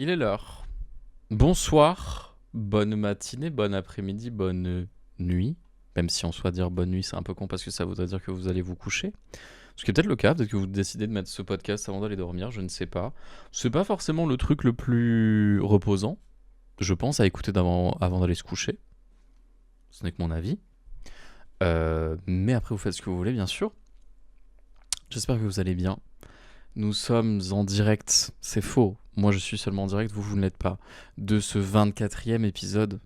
Il est l'heure. Bonsoir, bonne matinée, bon après-midi, bonne nuit. Même si en soi dire bonne nuit c'est un peu con parce que ça voudrait dire que vous allez vous coucher. Ce qui est peut-être le cas, peut-être que vous décidez de mettre ce podcast avant d'aller dormir, je ne sais pas. C'est pas forcément le truc le plus reposant, je pense, à écouter avant d'aller se coucher. Ce n'est que mon avis. Mais après vous faites ce que vous voulez bien sûr. J'espère que vous allez bien. Nous sommes en direct, c'est faux. Moi je suis seulement en direct, vous ne l'êtes pas. De ce 24e épisode.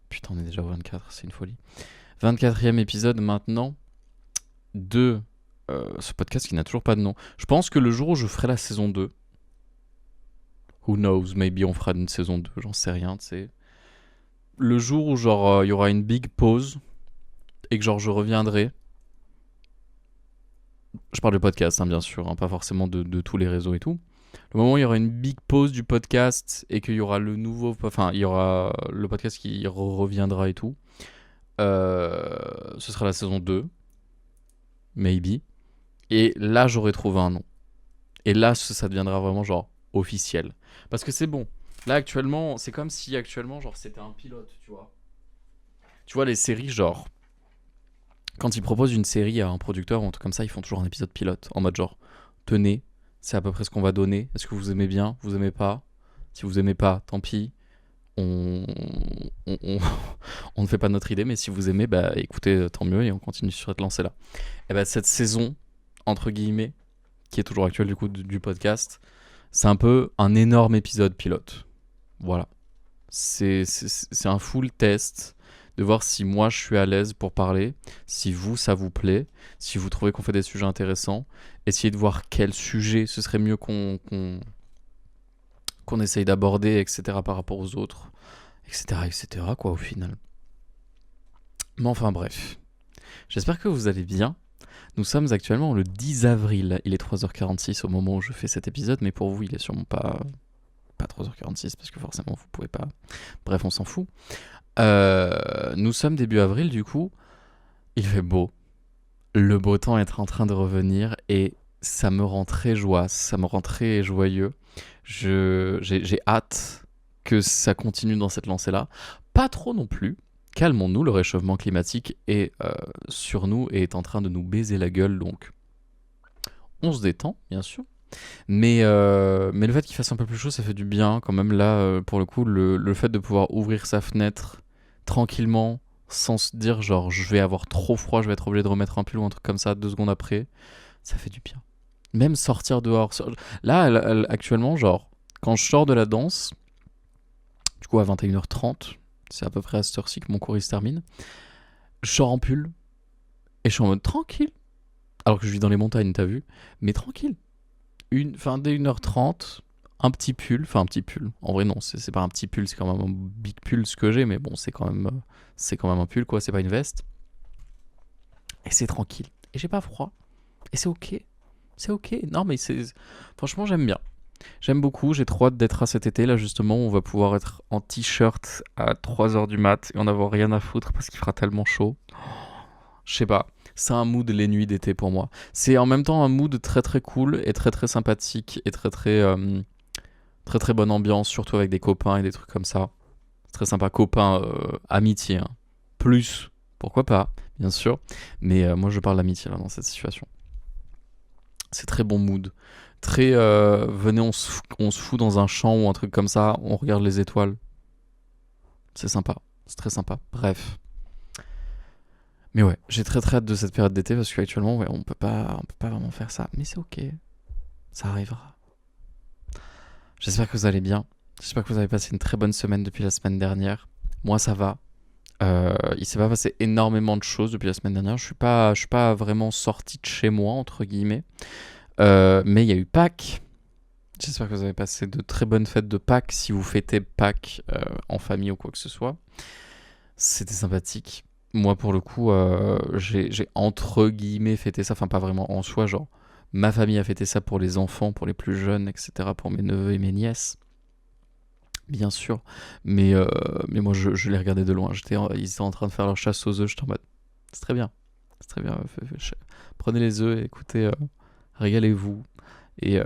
Putain, on est déjà au 24, c'est une folie. 24e épisode maintenant de ce podcast qui n'a toujours pas de nom. Je pense que le jour où je ferai la saison 2, who knows, maybe on fera une saison 2, j'en sais rien, tu sais. Le jour où genre il y aura une big pause et que genre je reviendrai. Je parle de podcast, hein, bien sûr, hein, pas forcément de tous les réseaux et tout. Le moment où il y aura une big pause du podcast et qu'il y aura le nouveau, enfin il y aura le podcast qui reviendra et tout. Ce sera la saison 2, maybe. Et là, j'aurai trouvé un nom. Et là, ça deviendra vraiment genre officiel. Parce que c'est bon. Là, actuellement, c'est comme si actuellement, genre, c'était un pilote, tu vois. Tu vois, les séries, genre, quand ils proposent une série à un producteur ou un truc comme ça, ils font toujours un épisode pilote. En mode genre, tenez, c'est à peu près ce qu'on va donner. Est-ce que vous aimez bien? Vous aimez pas? Si vous aimez pas, tant pis. On, on, on ne fait pas notre idée, mais si vous aimez, bah écoutez, tant mieux, et on continue sur cette lancée-là. Et bah cette saison, entre guillemets, qui est toujours actuelle du coup du podcast, c'est un peu un énorme épisode pilote. Voilà. C'est un full test de voir si moi je suis à l'aise pour parler, si vous ça vous plaît, si vous trouvez qu'on fait des sujets intéressants, essayer de voir quel sujet ce serait mieux qu'on essaye d'aborder, etc. par rapport aux autres, etc. quoi au final. Mais enfin bref, j'espère que vous allez bien. Nous sommes actuellement le 10 avril, il est 3h46 au moment où je fais cet épisode, mais pour vous il est sûrement pas 3h46 parce que forcément vous pouvez pas. Bref, on s'en fout. Nous sommes début avril du coup, il fait beau. Le beau temps est en train de revenir et ça me rend très joie, ça me rend très joyeux. J'ai hâte que ça continue dans cette lancée-là. Pas trop non plus. Calmons-nous, le réchauffement climatique est sur nous et est en train de nous baiser la gueule, donc on se détend, bien sûr. Mais le fait qu'il fasse un peu plus chaud, ça fait du bien quand même. Là, pour le coup, le fait de pouvoir ouvrir sa fenêtre tranquillement, sans se dire genre je vais avoir trop froid, je vais être obligé de remettre un pull ou un truc comme ça 2 secondes après, ça fait du bien. Même sortir dehors. Là, actuellement, genre, quand je sors de la danse, du coup à 21h30, c'est à peu près à cette heure-ci que mon cours il se termine, je sors en pull et je suis en mode tranquille. Alors que je vis dans les montagnes, t'as vu? Mais tranquille. Dès 1h30, un petit pull, enfin un petit pull. En vrai, non, c'est pas un petit pull, c'est quand même un big pull ce que j'ai, mais bon, c'est quand même un pull, quoi, c'est pas une veste. Et c'est tranquille. Et j'ai pas froid. Et c'est ok. C'est ok. Non, mais franchement, j'aime bien. J'aime beaucoup, j'ai trop hâte d'être à cet été. Là, justement, on va pouvoir être en t-shirt à 3h du mat et en avoir rien à foutre parce qu'il fera tellement chaud. Je sais pas. C'est un mood les nuits d'été pour moi. C'est en même temps un mood très très cool et très très sympathique et très très bonne ambiance, surtout avec des copains et des trucs comme ça. C'est très sympa, copains, amitié. Hein. Plus, pourquoi pas, bien sûr. Mais moi je parle d'amitié là dans cette situation. C'est très bon mood. Très, venez, on se fout dans un champ ou un truc comme ça, on regarde les étoiles. C'est sympa, c'est très sympa. Bref. Mais ouais, j'ai très très hâte de cette période d'été parce qu'actuellement, ouais, on peut pas vraiment faire ça. Mais c'est ok, ça arrivera. J'espère que vous allez bien. J'espère que vous avez passé une très bonne semaine depuis la semaine dernière. Moi, ça va. Il s'est pas passé énormément de choses depuis la semaine dernière. Je suis pas vraiment sorti de chez moi entre guillemets. Mais il y a eu Pâques. J'espère que vous avez passé de très bonnes fêtes de Pâques si vous fêtez Pâques en famille ou quoi que ce soit. C'était sympathique. Moi, pour le coup, j'ai entre guillemets fêté ça. Enfin, pas vraiment en soi, genre. Ma famille a fêté ça pour les enfants, pour les plus jeunes, etc. Pour mes neveux et mes nièces. Bien sûr. Mais moi, je les regardais de loin. Ils étaient en train de faire leur chasse aux œufs. J'étais en mode, c'est très bien. C'est très bien. Prenez les œufs et écoutez, régalez-vous. Et, euh,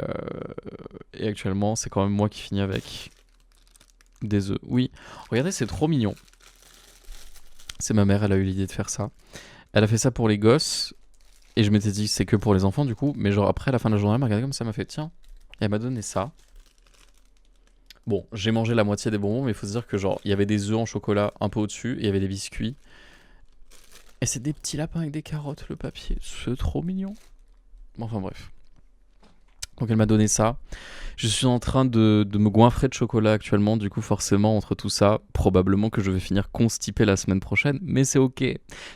et actuellement, c'est quand même moi qui finis avec. Des œufs, oui. Regardez, c'est trop mignon. C'est ma mère, elle a eu l'idée de faire ça. Elle a fait ça pour les gosses. Et je m'étais dit, c'est que pour les enfants, du coup. Mais genre, après, à la fin de la journée, elle m'a regardé comme ça, elle m'a fait, tiens. Et elle m'a donné ça. Bon, j'ai mangé la moitié des bonbons, mais il faut se dire que genre, il y avait des œufs en chocolat un peu au-dessus, et il y avait des biscuits. Et c'est des petits lapins avec des carottes, le papier. C'est trop mignon. Enfin bref. Donc elle m'a donné ça. Je suis en train de me goinfrer de chocolat actuellement, du coup forcément entre tout ça, probablement que je vais finir constipé la semaine prochaine, mais c'est ok,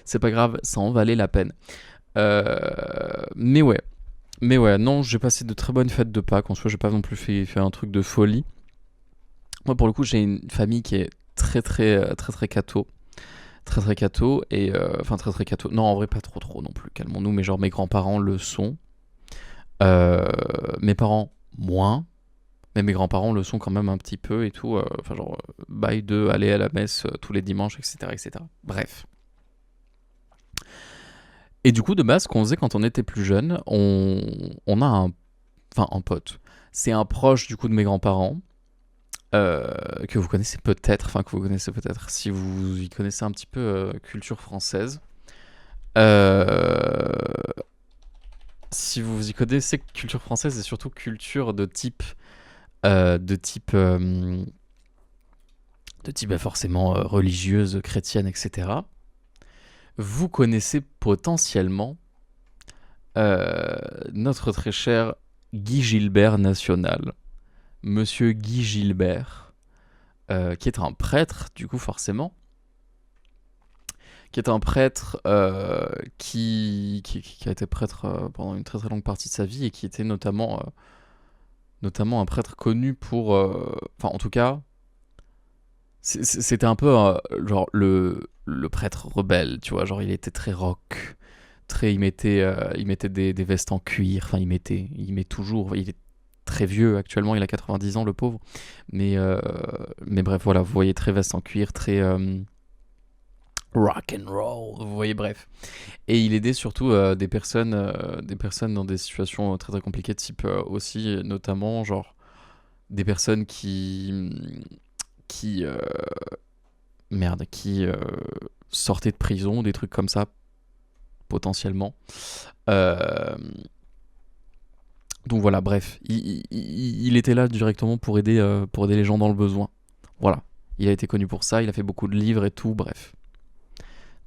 c'est pas grave, ça en valait la peine. Mais ouais, non, j'ai passé de très bonnes fêtes de Pâques, en soi j'ai pas non plus fait un truc de folie. Moi pour le coup j'ai une famille qui est très catho. Très catho, et enfin très catho, non en vrai pas trop non plus, calmons-nous, mais genre mes grands-parents le sont. Mes parents moins, mais mes grands-parents le sont quand même un petit peu et tout. Enfin, genre, bail de aller à la messe tous les dimanches, etc., etc. Bref. Et du coup, de base, ce qu'on faisait quand on était plus jeune, on a un pote. C'est un proche du coup de mes grands-parents. Que vous connaissez peut-être si vous y connaissez un petit peu culture française. Euh, Si vous y connaissez culture française et surtout culture de type forcément religieuse, chrétienne, etc., vous connaissez potentiellement euh, notre très cher Guy Gilbert national, Monsieur Guy Gilbert, qui est un prêtre, du coup forcément, qui est un prêtre qui a été prêtre pendant une très longue partie de sa vie et qui était notamment un prêtre connu pour... Enfin, en tout cas, c'était un peu genre le prêtre rebelle, tu vois. Genre, il était très rock. Il mettait des vestes en cuir. Enfin, il met toujours. Il est très vieux actuellement, il a 90 ans, le pauvre. Mais bref, voilà, vous voyez, très veste en cuir, très rock and roll. Vous voyez, bref. Et il aidait surtout des personnes dans des situations très compliquées, type aussi, notamment, genre, des personnes qui qui sortaient de prison, des trucs comme ça, potentiellement. Euh, donc voilà, bref, il était là directement pour aider les gens dans le besoin. Voilà, il a été connu pour ça, il a fait beaucoup de livres et tout, bref.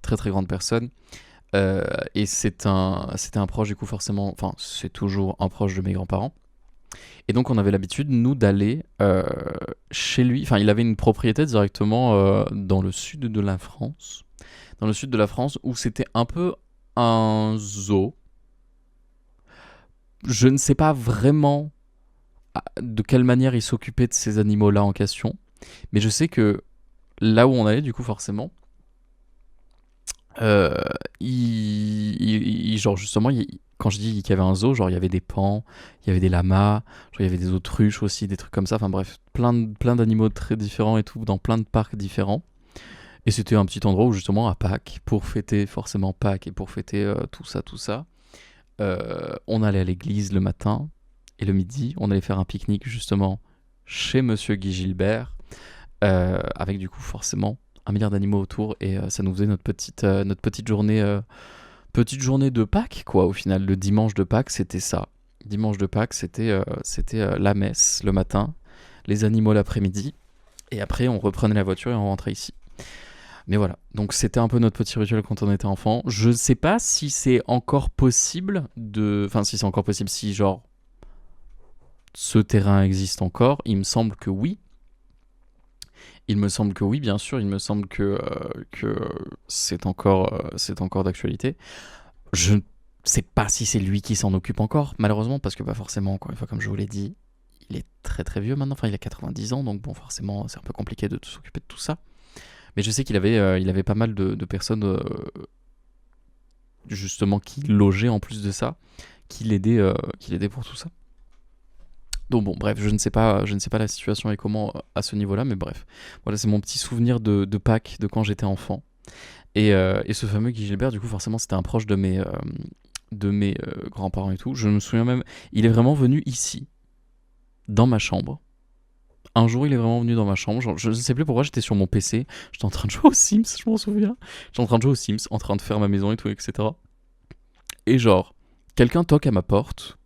Très grande personne. Et c'était un proche du coup forcément, enfin c'est toujours un proche de mes grands-parents. Et donc on avait l'habitude, nous, d'aller chez lui. Enfin, il avait une propriété directement dans le sud de la France. Dans le sud de la France, où c'était un peu un zoo. Je ne sais pas vraiment de quelle manière il s'occupait de ces animaux-là en question. Mais je sais que là où on allait, du coup, forcément, euh, genre justement, quand je dis qu'il y avait un zoo, genre il y avait des paons, il y avait des lamas, genre il y avait des autruches aussi, des trucs comme ça. Enfin bref, plein d'animaux très différents et tout, dans plein de parcs différents. Et c'était un petit endroit où justement à Pâques, pour fêter forcément Pâques et pour fêter tout ça, on allait à l'église le matin et le midi, on allait faire un pique-nique justement chez Monsieur Guy Gilbert, avec du coup forcément un milliard d'animaux autour, et ça nous faisait notre petite journée de Pâques, quoi. Au final, le dimanche de Pâques, c'était ça. Dimanche de Pâques, c'était la messe le matin, les animaux l'après-midi, et après on reprenait la voiture et on rentrait ici. Mais voilà, donc c'était un peu notre petit rituel quand on était enfant. Je ne sais pas si c'est encore possible de... Enfin, si c'est encore possible, si genre ce terrain existe encore. Il me semble que oui. Il me semble que oui, bien sûr. Il me semble que c'est encore d'actualité. Je ne sais pas si c'est lui qui s'en occupe encore, malheureusement, parce que pas forcément, encore une fois, comme je vous l'ai dit, il est très vieux maintenant. Enfin, il a 90 ans, donc bon, forcément, c'est un peu compliqué de s'occuper de tout ça. Mais je sais il avait pas mal de personnes, justement, qui logeaient en plus de ça, qui l'aidaient pour tout ça. Donc bon, bref, je ne sais pas la situation et comment à ce niveau-là, mais bref. Voilà, c'est mon petit souvenir de Pâques, de quand j'étais enfant. Et ce fameux Guy Gilbert, du coup, forcément, c'était un proche de mes grands-parents et tout. Je me souviens même, il est vraiment venu ici, dans ma chambre, Un jour, il est vraiment venu dans ma chambre. Genre, je ne sais plus pourquoi, j'étais sur mon PC. J'étais en train de jouer aux Sims, je m'en souviens. J'étais en train de jouer aux Sims, en train de faire ma maison et tout, etc. Et genre, quelqu'un toque à ma porte.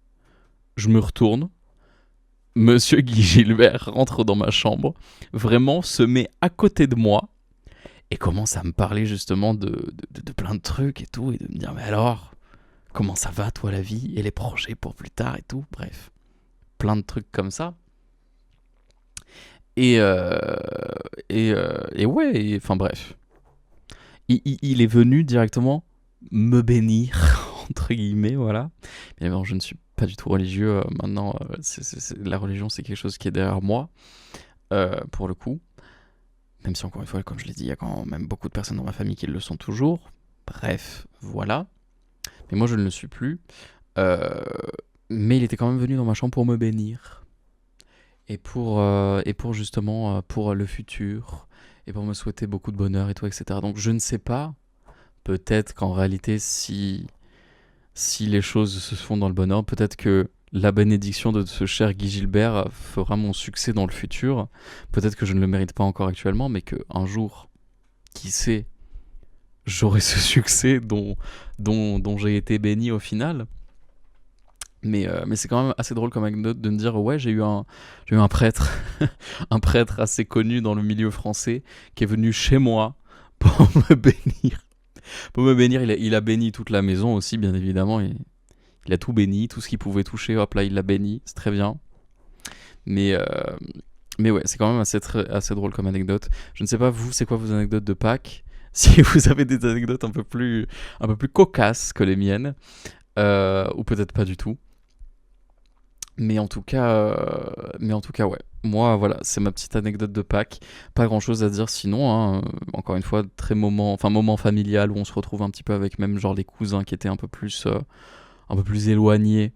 Je me retourne. Monsieur Guy Gilbert rentre dans ma chambre. Vraiment se met à côté de moi. Et commence à me parler justement de plein de trucs et tout. Et de me dire, mais alors, comment ça va toi la vie et les projets pour plus tard et tout. Bref, plein de trucs comme ça. Et, ouais, enfin bref. Il est venu directement me bénir, entre guillemets, voilà. Mais bon, je ne suis pas du tout religieux. Maintenant, la religion, c'est quelque chose qui est derrière moi, pour le coup. Même si, encore une fois, comme je l'ai dit, il y a quand même beaucoup de personnes dans ma famille qui le sont toujours. Bref, voilà. Mais moi, je ne le suis plus. Mais il était quand même venu dans ma chambre pour me bénir. Et pour justement, pour le futur. Et pour me souhaiter beaucoup de bonheur et tout, etc. Donc, je ne sais pas. Peut-être qu'en réalité, si les choses se font dans le bonheur, peut-être que la bénédiction de ce cher Guy Gilbert fera mon succès dans le futur. Peut-être que je ne le mérite pas encore actuellement, mais qu'un jour, qui sait, j'aurai ce succès dont j'ai été béni au final. Mais c'est quand même assez drôle comme anecdote de me dire, ouais, j'ai eu un prêtre, un prêtre assez connu dans le milieu français, qui est venu chez moi pour me bénir. Pour me bénir, il a béni toute la maison aussi, bien évidemment. Il a tout béni, tout ce qu'il pouvait toucher, hop là, il l'a béni, c'est très bien. Mais, euh, mais ouais, c'est quand même assez drôle comme anecdote. Je ne sais pas, vous, c'est quoi vos anecdotes de Pâques? Si vous avez des anecdotes un peu plus cocasses que les miennes, ou peut-être pas du tout. Mais en tout cas, ouais. Moi, voilà, c'est ma petite anecdote de Pâques. Pas grand-chose à dire sinon, hein. Encore une fois, moment familial où on se retrouve un petit peu avec même genre les cousins qui étaient un peu plus éloignés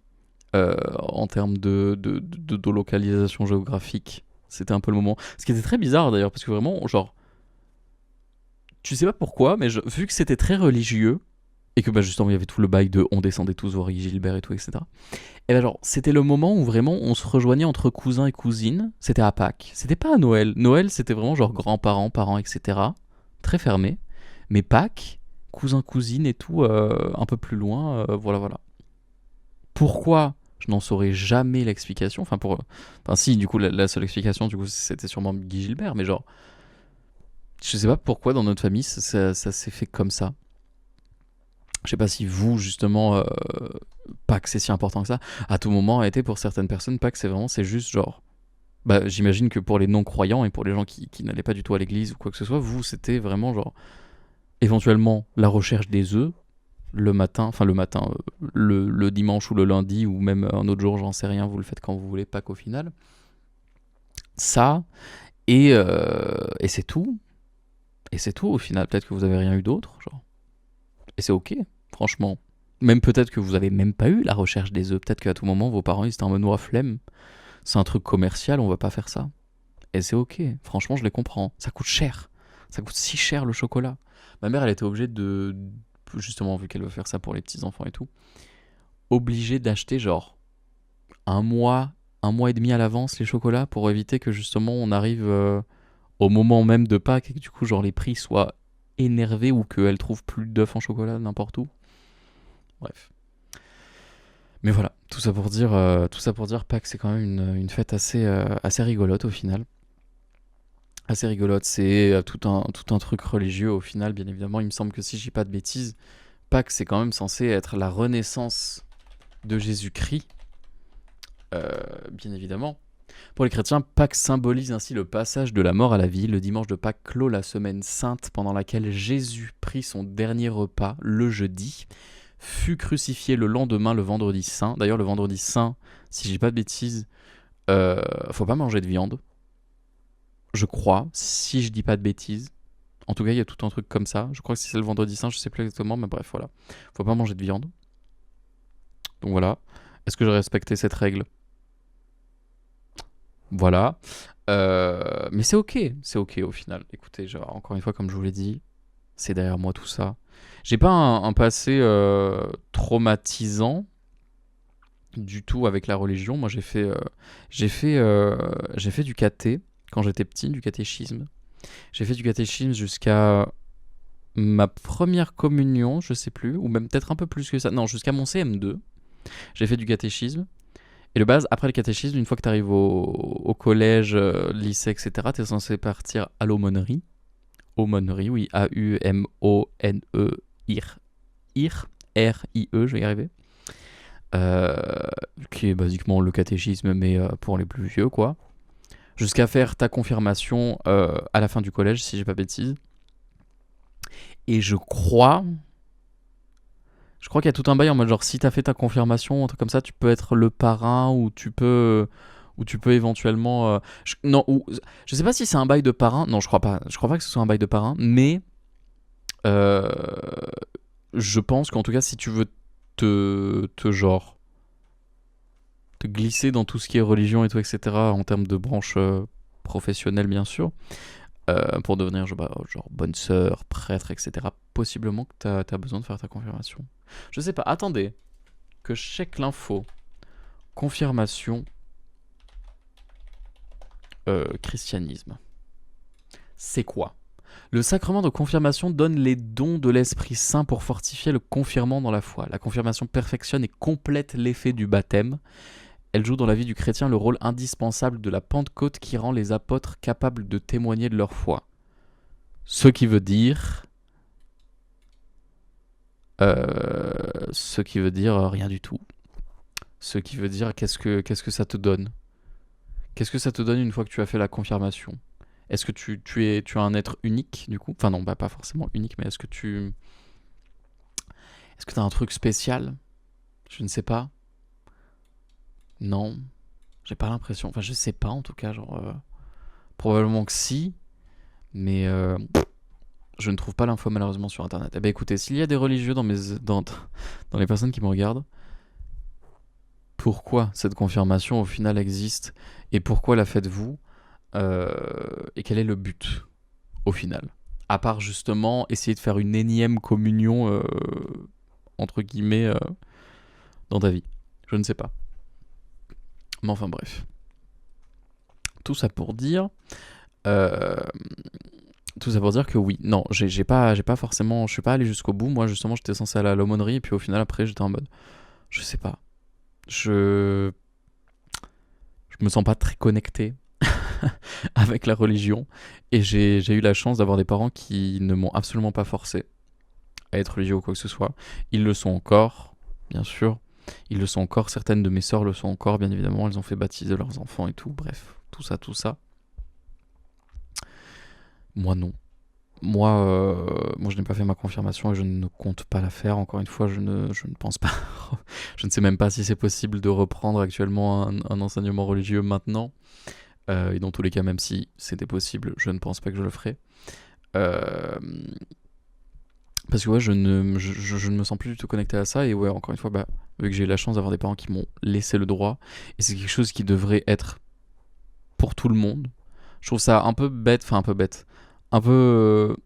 en termes de localisation géographique. C'était un peu le moment. Ce qui était très bizarre d'ailleurs, parce que vraiment, genre, tu sais pas pourquoi, mais vu que c'était très religieux, et que bah, justement il y avait tout le bail de on descendait tous voir Guy Gilbert et tout, etc. Et ben genre, c'était le moment où vraiment on se rejoignait entre cousins et cousines. C'était à Pâques. C'était pas à Noël. Noël, c'était vraiment genre grands-parents, parents, etc. Très fermé. Mais Pâques, cousins, cousines et tout, un peu plus loin, voilà. Pourquoi? Je n'en saurais jamais l'explication. Enfin, si, du coup, la seule explication, du coup, c'était sûrement Guy Gilbert. Mais genre, je sais pas pourquoi dans notre famille, ça s'est fait comme ça. Je sais pas si vous, justement, Pâques c'est si important que ça. À tout moment a été pour certaines personnes, Pâques c'est juste genre. Bah, j'imagine que pour les non-croyants et pour les gens qui n'allaient pas du tout à l'église ou quoi que ce soit, vous c'était vraiment genre. Éventuellement la recherche des œufs, le matin, le dimanche ou le lundi ou même un autre jour, j'en sais rien, vous le faites quand vous voulez, Pâques au final. Ça, et c'est tout. Et c'est tout au final. Peut-être que vous avez rien eu d'autre, genre. Et c'est ok, franchement. Même peut-être que vous avez même pas eu la recherche des œufs. Peut-être qu'à tout moment, vos parents, ils étaient en mode flemme. C'est un truc commercial, on va pas faire ça. Et c'est ok. Franchement, je les comprends. Ça coûte cher. Ça coûte si cher le chocolat. Ma mère, elle était obligée justement, vu qu'elle veut faire ça pour les petits-enfants et tout, obligée d'acheter genre un mois et demi à l'avance les chocolats pour éviter que justement on arrive au moment même de Pâques et que du coup, genre les prix soient énervés ou qu'elle trouve plus d'œufs en chocolat n'importe où. Bref. Mais voilà, tout ça pour dire Pâques, c'est quand même une fête assez rigolote au final. Assez rigolote, c'est tout un truc religieux au final, bien évidemment. Il me semble que si je dis pas de bêtises, Pâques, c'est quand même censé être la renaissance de Jésus-Christ, bien évidemment. Pour les chrétiens, Pâques symbolise ainsi le passage de la mort à la vie. Le dimanche de Pâques clôt la semaine sainte pendant laquelle Jésus prit son dernier repas le jeudi, fut crucifié le lendemain, le vendredi saint. D'ailleurs, le vendredi saint, si je dis pas de bêtises, faut pas manger de viande. Je crois, si je dis pas de bêtises. En tout cas, il y a tout un truc comme ça. Je crois que si c'est le vendredi saint, je sais plus exactement, mais bref, voilà. Faut pas manger de viande. Donc voilà. Est-ce que j'ai respecté cette règle? Voilà. Mais c'est ok au final. Écoutez, encore une fois, comme je vous l'ai dit, c'est derrière moi tout ça. J'ai pas un passé traumatisant, du tout avec la religion. Moi, j'ai fait du caté quand j'étais petit, du catéchisme. J'ai fait du catéchisme jusqu'à ma première communion, je sais plus, ou même peut-être un peu plus que ça. Non, jusqu'à mon CM2, j'ai fait du catéchisme. Et de base, après le catéchisme, une fois que tu arrives au collège, lycée, etc., tu es censé partir à l'aumônerie. Aumônerie, oui, A-U-M-O-N-E, R-I-E, je vais y arriver. Euh, qui est basiquement le catéchisme, mais pour les plus vieux, quoi. Jusqu'à faire ta confirmation à la fin du collège, si j'ai pas bêtise. Et je crois qu'il y a tout un bail en mode genre si t'as fait ta confirmation, un truc comme ça, tu peux être le parrain ou tu peux éventuellement. Non, je sais pas si c'est un bail de parrain. Non, je crois pas. Je crois pas que ce soit un bail de parrain, mais euh, je pense qu'en tout cas, si tu veux genre te glisser dans tout ce qui est religion et tout, etc. en termes de branche professionnelle, bien sûr, pour devenir genre bonne sœur, prêtre, etc. Possiblement que t'as besoin de faire ta confirmation. Je sais pas. Attendez que je check l'info. Confirmation christianisme. C'est quoi? Le sacrement de confirmation donne les dons de l'Esprit Saint pour fortifier le confirmant dans la foi. La confirmation perfectionne et complète l'effet du baptême. Elle joue dans la vie du chrétien le rôle indispensable de la Pentecôte qui rend les apôtres capables de témoigner de leur foi. Ce qui veut dire... rien du tout. Ce qui veut dire qu'est-ce que ça te donne? Qu'est-ce que ça te donne une fois que tu as fait la confirmation? Est-ce que tu as un être unique du coup? Enfin non, pas forcément unique, mais est-ce que tu as un truc spécial? Je ne sais pas. Non, j'ai pas l'impression. Enfin, je sais pas en tout cas, genre probablement que si, mais je ne trouve pas l'info malheureusement sur internet. Eh ben écoutez, s'il y a des religieux dans les personnes qui me regardent, pourquoi cette confirmation au final existe et pourquoi la faites-vous et quel est le but au final? À part justement essayer de faire une énième communion entre guillemets dans ta vie. Je ne sais pas. Mais enfin bref. Tout ça pour dire euh, Tout ça pour dire que oui, non, j'ai pas forcément, je suis pas allé jusqu'au bout. Moi, justement, j'étais censé aller à l'aumônerie, et puis au final, après, j'étais en mode, je sais pas, je, je me sens pas très connecté avec la religion, et j'ai eu la chance d'avoir des parents qui ne m'ont absolument pas forcé à être religieux ou quoi que ce soit. Ils le sont encore, bien sûr. Ils le sont encore. Certaines de mes sœurs le sont encore, bien évidemment. Elles ont fait baptiser leurs enfants et tout. Bref, tout ça, tout ça. Moi, non. Moi, je n'ai pas fait ma confirmation et je ne compte pas la faire. Encore une fois, je ne pense pas. Je ne sais même pas si c'est possible de reprendre actuellement un enseignement religieux maintenant. Et dans tous les cas, même si c'était possible, je ne pense pas que je le ferai. Euh, Parce que ouais, je ne me sens plus du tout connecté à ça. Et ouais, encore une fois, bah, vu que j'ai eu la chance d'avoir des parents qui m'ont laissé le droit, et c'est quelque chose qui devrait être pour tout le monde. Je trouve ça un peu bête, enfin un peu bête, un peu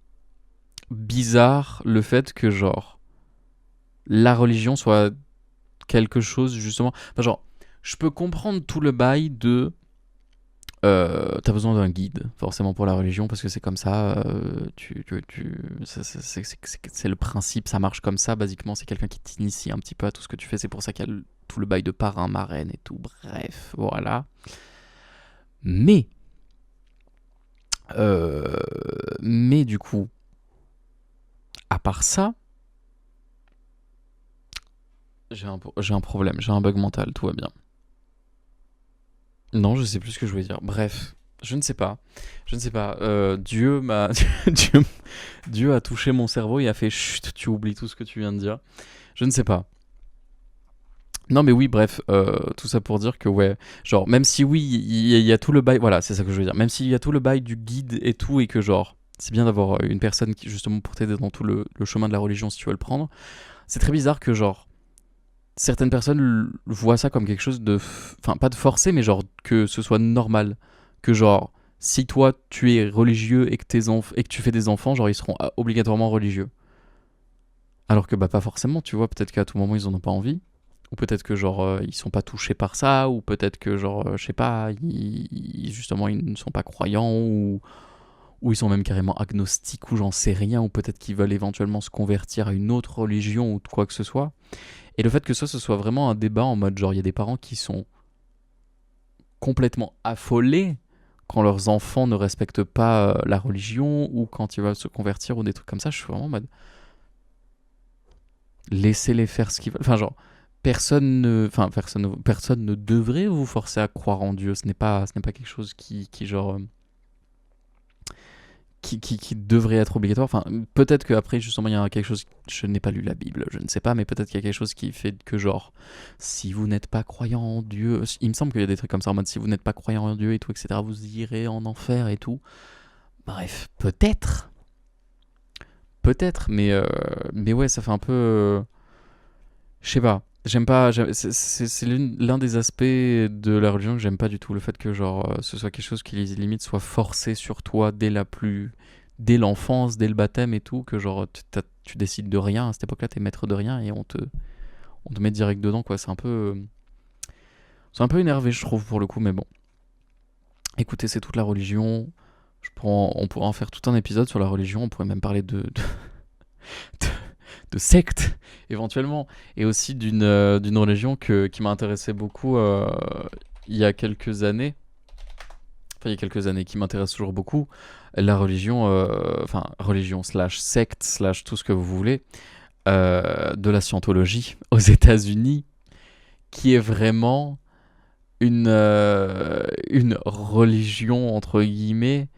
bizarre le fait que genre la religion soit quelque chose justement. Enfin, genre, je peux comprendre tout le bail de t'as besoin d'un guide forcément pour la religion parce que c'est comme ça. C'est le principe, ça marche comme ça. Basiquement, c'est quelqu'un qui t'initie un petit peu à tout ce que tu fais. C'est pour ça qu'il y a tout le bail de parrain, marraine et tout. Bref, voilà. Mais euh, mais du coup, à part ça, j'ai un problème, j'ai un bug mental, tout va bien. Non, je sais plus ce que je voulais dire. Bref, je ne sais pas. Je ne sais pas. Dieu m'a. Dieu a touché mon cerveau et a fait chut, tu oublies tout ce que tu viens de dire. Je ne sais pas. Non, mais oui, bref, tout ça pour dire que, ouais, genre, même si oui, il y a tout le bail. Voilà, c'est ça que je veux dire. Même s'il y a tout le bail du guide et tout, et que, genre, c'est bien d'avoir une personne qui, justement, pour t'aider dans tout le chemin de la religion si tu veux le prendre, c'est très bizarre que, genre, certaines personnes voient ça comme quelque chose de... Enfin, pas de forcé, mais genre que ce soit normal. Que genre, si toi, tu es religieux et et que tu fais des enfants, genre, ils seront obligatoirement religieux. Alors que, bah, pas forcément, tu vois, peut-être qu'à tout moment, ils en ont pas envie. Ou peut-être que genre ils sont pas touchés par ça, ou peut-être que genre je sais pas, justement ils ne sont pas croyants, ou ils sont même carrément agnostiques, ou j'en sais rien, ou peut-être qu'ils veulent éventuellement se convertir à une autre religion ou quoi que ce soit. Et le fait que ça, ce soit vraiment un débat en mode genre il y a des parents qui sont complètement affolés quand leurs enfants ne respectent pas la religion, ou quand ils veulent se convertir, ou des trucs comme ça, je suis vraiment en mode laissez-les faire ce qu'ils veulent. Enfin, genre, personne ne devrait vous forcer à croire en Dieu. Ce n'est pas quelque chose genre, qui devrait être obligatoire. Enfin, peut-être qu'après, justement, il y a quelque chose. Je n'ai pas lu la Bible, je ne sais pas, mais peut-être qu'il y a quelque chose qui fait que, genre, si vous n'êtes pas croyant en Dieu. Il me semble qu'il y a des trucs comme ça en mode si vous n'êtes pas croyant en Dieu et tout, etc., vous irez en enfer et tout. Bref, peut-être. Peut-être, mais ouais, ça fait un peu. Je sais pas. J'aime pas. C'est l'un des aspects de la religion que j'aime pas du tout. Le fait que genre ce soit quelque chose qui limite soit forcé sur toi dès l'enfance, dès le baptême et tout, que genre tu décides de rien. À cette époque-là, t'es maître de rien et on te met direct dedans quoi. C'est un peu énervé je trouve pour le coup, mais bon. Écoutez, c'est toute la religion. On pourrait en faire tout un épisode sur la religion. On pourrait même parler de, de secte éventuellement, et aussi d'une religion qui m'a intéressé beaucoup il y a quelques années, enfin il y a quelques années, qui m'intéresse toujours beaucoup, la religion, enfin religion slash secte slash tout ce que vous voulez, de la scientologie aux États-Unis, qui est vraiment une religion entre guillemets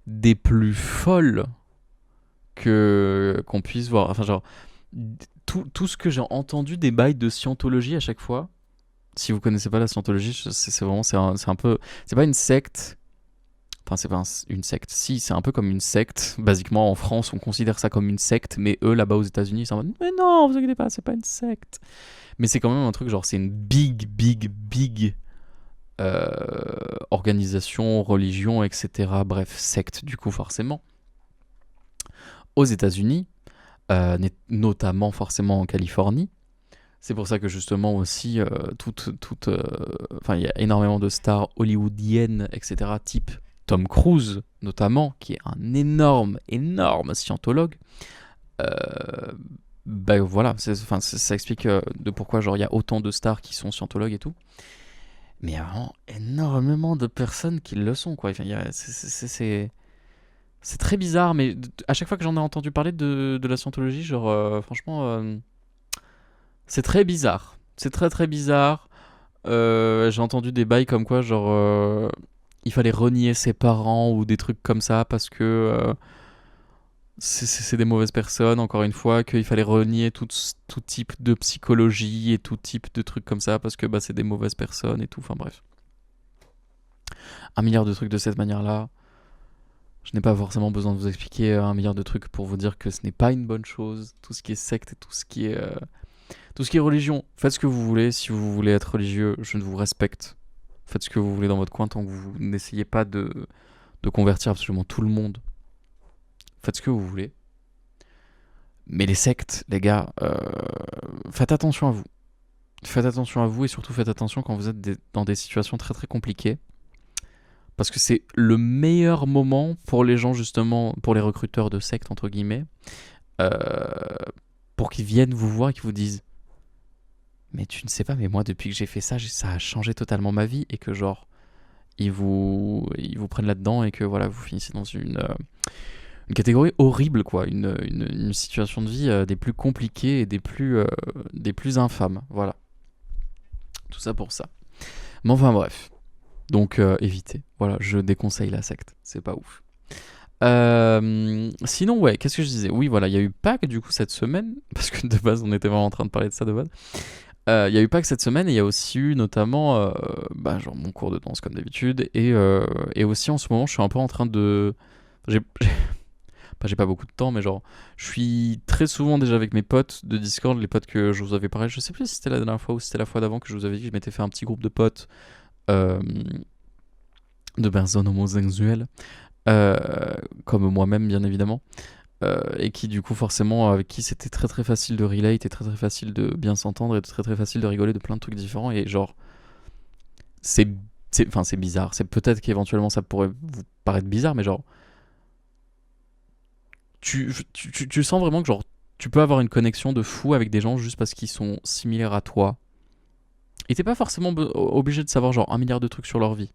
des plus folles qu'on puisse voir. Enfin genre tout ce que j'ai entendu des bails de scientologie à chaque fois. Si vous connaissez pas la scientologie, c'est vraiment c'est un peu, c'est pas une secte. Enfin, c'est pas une secte. Si, c'est un peu comme une secte. Basiquement, en France, on considère ça comme une secte, mais eux, là-bas aux États-Unis, ils sont en mode mais non, vous inquiétez pas, c'est pas une secte. Mais c'est quand même un truc genre, c'est une big euh, organisation, religion, etc. Bref, secte du coup forcément. Aux États-Unis, notamment forcément en Californie. C'est pour ça que justement aussi, enfin, il y a énormément de stars hollywoodiennes, etc., type Tom Cruise notamment, qui est un énorme scientologue. Euh, ben voilà, ça explique de pourquoi genre il y a autant de stars qui sont scientologues et tout. Mais il y a vraiment énormément de personnes qui le sont, quoi. Enfin, c'est très bizarre, mais à chaque fois que j'en ai entendu parler de la scientologie, genre franchement, c'est très bizarre. C'est très bizarre. J'ai entendu des bails comme quoi, genre, il fallait renier ses parents ou des trucs comme ça parce que c'est des mauvaises personnes, encore une fois, qu'il fallait renier tout type de psychologie et tout type de trucs comme ça parce que bah, c'est des mauvaises personnes et tout. Enfin bref. Un milliard de trucs de cette manière-là. Je n'ai pas forcément besoin de vous expliquer un milliard de trucs pour vous dire que ce n'est pas une bonne chose. Tout ce qui est secte et tout ce qui est religion, faites ce que vous voulez. Si vous voulez être religieux, je ne vous respecte. Faites ce que vous voulez dans votre coin tant que vous n'essayez pas de convertir absolument tout le monde. Faites ce que vous voulez. Mais les sectes, les gars, faites attention à vous. Faites attention à vous et surtout faites attention quand vous êtes dans des situations très compliquées. Parce que c'est le meilleur moment pour les gens, justement, pour les recruteurs de sectes, entre guillemets, euh, pour qu'ils viennent vous voir et qu'ils vous disent mais tu ne sais pas, mais moi, depuis que j'ai fait ça, ça a changé totalement ma vie, et que genre, ils vous prennent là-dedans, et que voilà, vous finissez dans une catégorie horrible, quoi, une situation de vie des plus compliquées et des plus infâmes, voilà. Tout ça pour ça. Mais enfin bref. Donc évitez. Voilà, je déconseille la secte. C'est pas ouf. Sinon, ouais, qu'est-ce que je disais? Oui, voilà, il y a eu Pâques du coup cette semaine, parce que de base on était vraiment en train de parler de ça de base. Il y a eu Pâques cette semaine et il y a aussi eu notamment genre mon cours de danse comme d'habitude, et aussi en ce moment je suis un peu en train de... J'ai pas beaucoup de temps, mais genre je suis très souvent déjà avec mes potes de Discord, les potes que je vous avais parlé, je sais plus si c'était la dernière fois ou si c'était la fois d'avant que je vous avais dit que je m'étais fait un petit groupe de potes euh, de personnes homosexuelles, comme moi-même bien évidemment. et qui du coup forcément avec qui c'était très très facile de relate et très très facile de bien s'entendre et très très facile de rigoler de plein de trucs différents et genre c'est enfin c'est bizarre, c'est peut-être qu'éventuellement ça pourrait vous paraître bizarre mais genre tu sens vraiment que genre tu peux avoir une connexion de fou avec des gens juste parce qu'ils sont similaires à toi et t'es pas forcément obligé de savoir genre un milliard de trucs sur leur vie,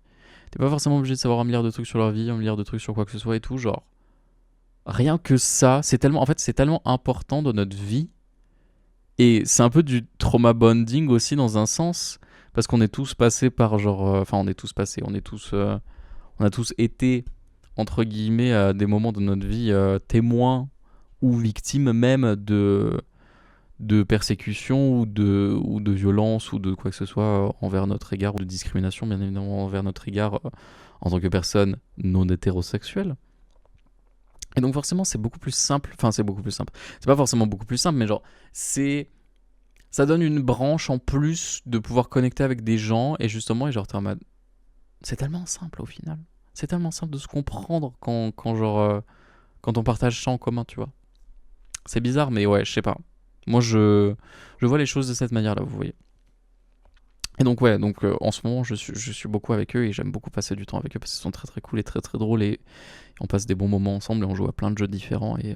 t'es pas forcément obligé de savoir un milliard de trucs sur leur vie, un milliard de trucs sur quoi que ce soit et tout, genre rien que ça, c'est tellement, en fait, c'est tellement important dans notre vie. Et c'est un peu du trauma bonding aussi dans un sens. Parce qu'on est tous passés par genre. Enfin, on est tous passés. On est tous. On a tous été, entre guillemets, à des moments de notre vie témoins ou victimes même de persécution ou de violence ou de quoi que ce soit envers notre égard ou de discrimination, bien évidemment, envers notre égard en tant que personne non hétérosexuelle. Et donc forcément c'est beaucoup plus simple, enfin c'est beaucoup plus simple, c'est pas forcément beaucoup plus simple mais genre c'est, ça donne une branche en plus de pouvoir connecter avec des gens et justement et genre t'es en mode, c'est tellement simple au final, c'est tellement simple de se comprendre quand genre quand on partage ça en commun tu vois, c'est bizarre mais ouais je sais pas, moi je vois les choses de cette manière là vous voyez. Et donc ouais, donc en ce moment je suis beaucoup avec eux et j'aime beaucoup passer du temps avec eux parce qu'ils sont très très cool et très très drôles et on passe des bons moments ensemble et on joue à plein de jeux différents et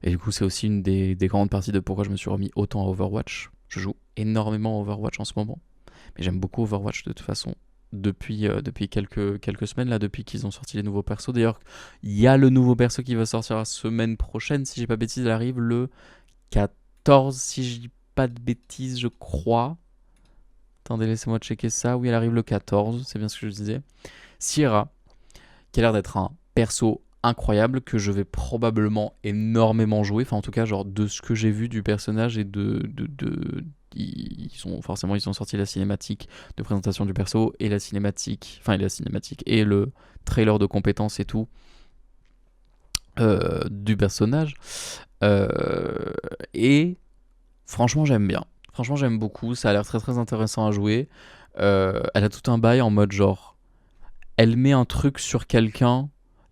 du coup c'est aussi une des grandes parties de pourquoi je me suis remis autant à Overwatch. Je joue énormément à Overwatch en ce moment, mais j'aime beaucoup Overwatch de toute façon depuis quelques semaines là, depuis qu'ils ont sorti les nouveaux persos. D'ailleurs, il y a le nouveau perso qui va sortir la semaine prochaine, si j'ai pas de bêtises, elle arrive le 14, si je dis pas de bêtises, je crois. Attendez, laissez-moi checker ça. Oui, elle arrive le 14, c'est bien ce que je disais. Sierra, qui a l'air d'être un perso incroyable que je vais probablement énormément jouer. Enfin, en tout cas, genre de ce que j'ai vu du personnage et ils ont sorti la cinématique de présentation du perso et la cinématique et le trailer de compétences et tout du personnage. Et franchement, j'aime bien. Franchement, j'aime beaucoup. Ça a l'air très très intéressant à jouer. Elle a tout un bail en mode genre, elle met un truc sur quelqu'un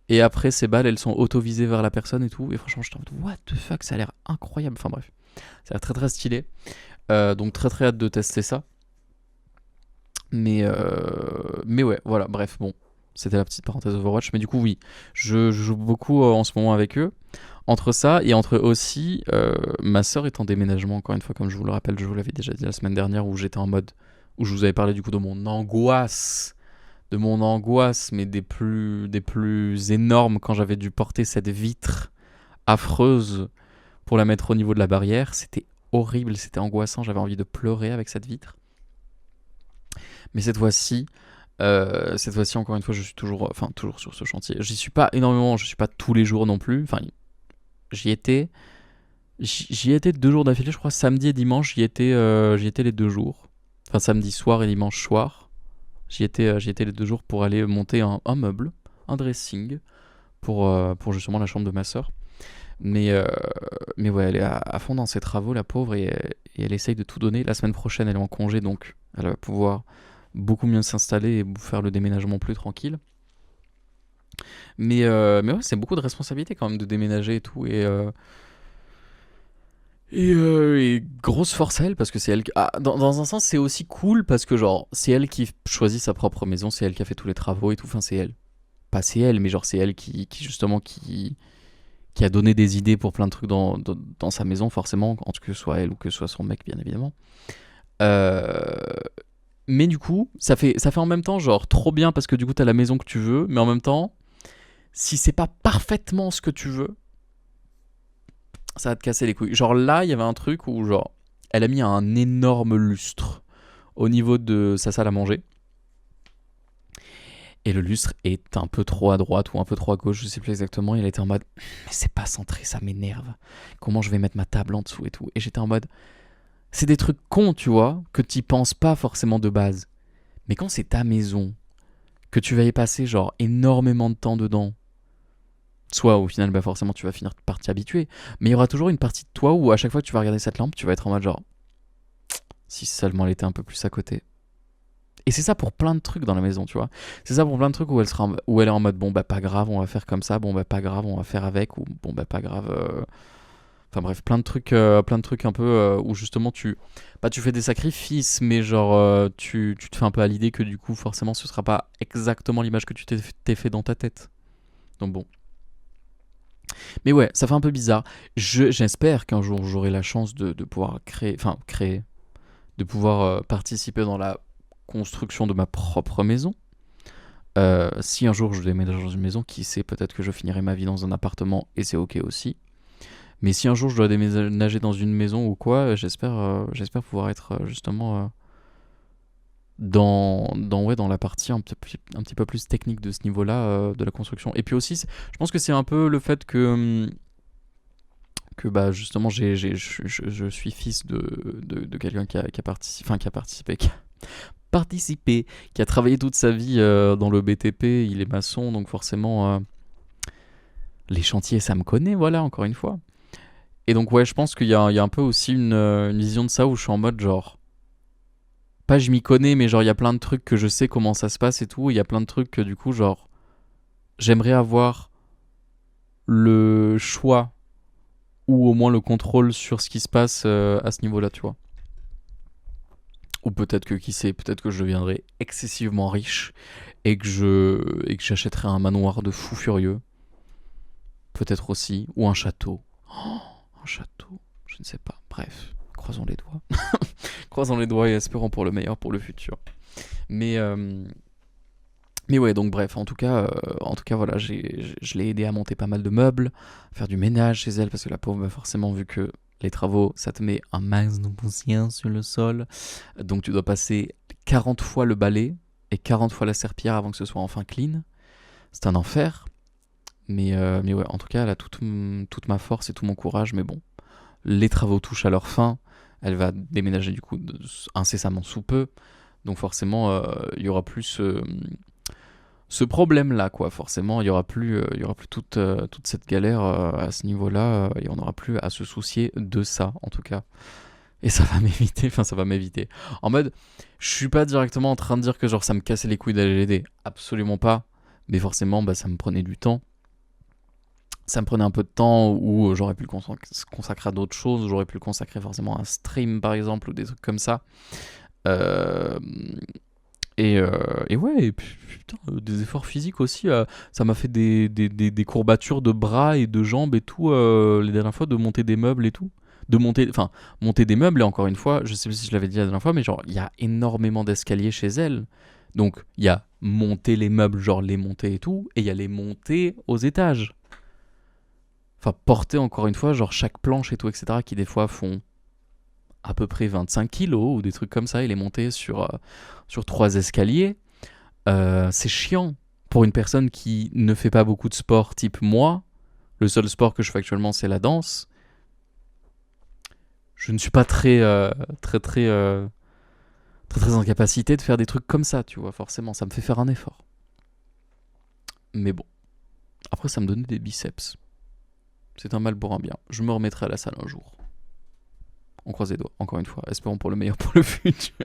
et après ces balles elles sont auto-visées vers la personne et tout. Et franchement, je t'en mode what the fuck, ça a l'air incroyable. Enfin bref, ça a l'air très très stylé. Donc très très hâte de tester ça. Mais ouais, voilà, bref, bon. C'était la petite parenthèse Overwatch. Mais du coup, oui, je joue beaucoup en ce moment avec eux. Entre ça et entre aussi ma sœur est en déménagement, encore une fois, comme je vous le rappelle, je vous l'avais déjà dit la semaine dernière, où j'étais en mode, où je vous avais parlé du coup de mon angoisse, mais des plus énormes quand j'avais dû porter cette vitre affreuse pour la mettre au niveau de la barrière. C'était horrible, c'était angoissant, j'avais envie de pleurer avec cette vitre. Mais cette fois-ci, encore une fois, je suis toujours sur ce chantier. J'y suis pas énormément, je suis pas tous les jours non plus. Enfin, j'y étais 2 jours d'affilée, je crois, samedi et dimanche, j'y étais les 2 jours. Enfin, samedi soir et dimanche soir. J'y étais les 2 jours pour aller monter un meuble, un dressing, pour justement la chambre de ma sœur. Mais ouais, elle est à fond dans ses travaux, la pauvre, et elle essaye de tout donner. La semaine prochaine, elle est en congé, donc elle va pouvoir beaucoup mieux s'installer et faire le déménagement plus tranquille. Mais ouais, c'est beaucoup de responsabilité quand même de déménager et tout. Et grosse force à elle parce que c'est elle qui... dans un sens c'est aussi cool parce que genre c'est elle qui choisit sa propre maison, c'est elle qui a fait tous les travaux et tout, enfin c'est elle, pas c'est elle mais genre c'est elle qui justement qui a donné des idées pour plein de trucs dans sa maison forcément, en tout cas que ce soit elle ou que ce soit son mec bien évidemment. Mais du coup ça fait en même temps genre trop bien parce que du coup t'as la maison que tu veux, mais en même temps si c'est pas parfaitement ce que tu veux, ça va te casser les couilles. Genre là, il y avait un truc où genre elle a mis un énorme lustre au niveau de sa salle à manger. Et le lustre est un peu trop à droite ou un peu trop à gauche, je sais plus exactement. Et elle était en mode, mais c'est pas centré, ça m'énerve. Comment je vais mettre ma table en dessous et tout. Et j'étais en mode, c'est des trucs cons, tu vois, que t'y penses pas forcément de base. Mais quand c'est ta maison, que tu vas y passer genre énormément de temps dedans, soit au final, bah forcément, tu vas finir par t'y habituer. Mais il y aura toujours une partie de toi où à chaque fois que tu vas regarder cette lampe, tu vas être en mode genre, si seulement elle était un peu plus à côté. Et c'est ça pour plein de trucs dans la maison, tu vois. C'est ça pour plein de trucs où elle est en mode bon bah pas grave, on va faire comme ça, bon bah pas grave, on va faire avec, ou bon bah pas grave. Enfin bref, plein de trucs un peu où justement tu fais des sacrifices, mais genre tu te fais un peu à l'idée que du coup forcément ce sera pas exactement l'image que tu t'es fait dans ta tête. Donc bon. Mais ouais, ça fait un peu bizarre. J'espère qu'un jour j'aurai la chance de pouvoir créer, de pouvoir participer dans la construction de ma propre maison. Si un jour je déménage dans une maison, qui sait, peut-être que je finirai ma vie dans un appartement et c'est ok aussi. Mais si un jour je dois déménager dans une maison ou quoi, j'espère pouvoir être justement dans la partie un petit peu plus technique de ce niveau-là de la construction. Et puis aussi, je pense que c'est un peu le fait que bah justement je suis fils de quelqu'un qui a travaillé toute sa vie dans le BTP, il est maçon, donc forcément les chantiers ça me connaît, voilà, encore une fois. Et donc ouais, je pense qu'il y a un peu aussi une vision de ça où je suis en mode genre, pas je m'y connais, mais genre il y a plein de trucs que je sais comment ça se passe et tout, il y a plein de trucs que du coup genre, j'aimerais avoir le choix ou au moins le contrôle sur ce qui se passe à ce niveau-là, tu vois. Ou peut-être que, qui sait, peut-être que je deviendrai excessivement riche et que j'achèterai un manoir de fou furieux. Peut-être aussi. Ou un château. Oh, un château. Je ne sais pas. Bref, croisons les doigts. Croisons les doigts et espérons pour le meilleur pour le futur. Mais, euh, mais ouais, donc bref, en tout cas voilà, je l'ai aidé à monter pas mal de meubles, à faire du ménage chez elle, parce que la pauvre, bah, forcément, vu que les travaux, ça te met un max de poussière sur le sol. Donc tu dois passer 40 fois le balai et 40 fois la serpillière avant que ce soit enfin clean. C'est un enfer. Mais ouais, en tout cas, elle a toute ma force et tout mon courage. Mais bon, les travaux touchent à leur fin. Elle va déménager du coup incessamment sous peu. Donc forcément, il y aura plus ce problème-là, quoi. Forcément, il y aura plus toute cette galère à ce niveau-là. Et on n'aura plus à se soucier de ça, en tout cas. Et ça va m'éviter, enfin ça va m'éviter. En mode, je suis pas directement en train de dire que genre ça me cassait les couilles d'aller l'aider. Absolument pas. Mais forcément, bah, ça me prenait du temps. Ça me prenait un peu de temps où j'aurais pu le consacrer à d'autres choses. J'aurais pu le consacrer forcément à un stream par exemple ou des trucs comme ça. Euh, et ouais, et puis, putain, des efforts physiques aussi. Ça m'a fait des courbatures de bras et de jambes et tout les dernières fois de monter des meubles et tout. Monter des meubles, et encore une fois, je sais plus si je l'avais dit la dernière fois, mais genre, il y a énormément d'escaliers chez elle. Donc, il y a monter les meubles, genre les monter et tout, et il y a les monter aux étages. Enfin, porter encore une fois, genre chaque planche et tout, etc., qui des fois font à peu près 25 kilos ou des trucs comme ça, et les monter sur 3 escaliers, c'est chiant. Pour une personne qui ne fait pas beaucoup de sport, type moi, le seul sport que je fais actuellement, c'est la danse. Je ne suis pas très en capacité de faire des trucs comme ça, tu vois, forcément, ça me fait faire un effort. Mais bon, après ça me donnait des biceps. C'est un mal pour un bien. Je me remettrai à la salle un jour. On croise les doigts, encore une fois. Espérons pour le meilleur pour le futur.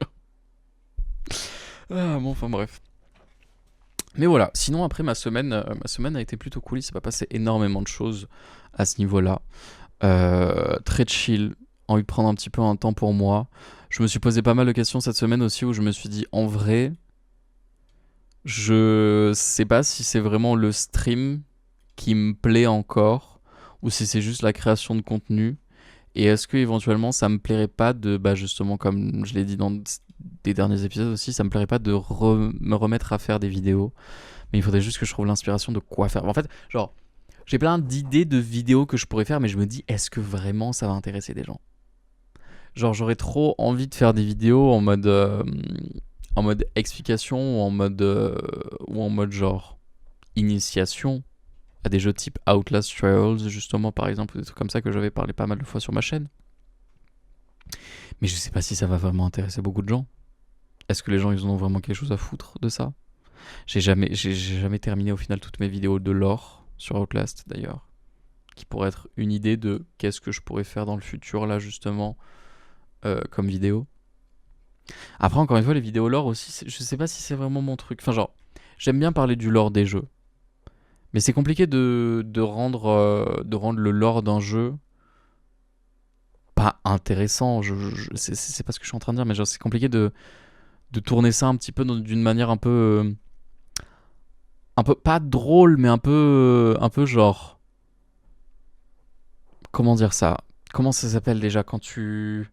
Ah bon, enfin bref. Mais voilà, sinon après ma semaine a été plutôt cool, il s'est pas passé énormément de choses à ce niveau-là. Très chill, envie de prendre un petit peu un temps pour moi. Je me suis posé pas mal de questions cette semaine aussi où je me suis dit en vrai, je sais pas si c'est vraiment le stream qui me plaît encore ou si c'est juste la création de contenu. Et est-ce que éventuellement ça me plairait pas de, bah justement comme je l'ai dit dans des derniers épisodes aussi, ça me plairait pas de me remettre à faire des vidéos. Mais il faudrait juste que je trouve l'inspiration de quoi faire. En fait, genre, j'ai plein d'idées de vidéos que je pourrais faire, mais je me dis, est-ce que vraiment ça va intéresser des gens? Genre, j'aurais trop envie de faire des vidéos en mode explication ou en mode genre initiation à des jeux type Outlast Trials, justement, par exemple, ou des trucs comme ça que j'avais parlé pas mal de fois sur ma chaîne. Mais je sais pas si ça va vraiment intéresser beaucoup de gens. Est-ce que les gens, ils en ont vraiment quelque chose à foutre de ça? J'ai jamais terminé au final toutes mes vidéos de lore sur Outlast, d'ailleurs. Qui pourrait être une idée de qu'est-ce que je pourrais faire dans le futur, là, justement, comme vidéo. Après, encore une fois, les vidéos lore aussi, je sais pas si c'est vraiment mon truc. Enfin, genre, j'aime bien parler du lore des jeux. Mais c'est compliqué de rendre le lore d'un jeu pas intéressant. C'est pas ce que je suis en train de dire, mais genre, c'est compliqué de tourner ça un petit peu d'une manière un peu, pas drôle, mais un peu genre, comment dire ça? Comment ça s'appelle déjà quand tu...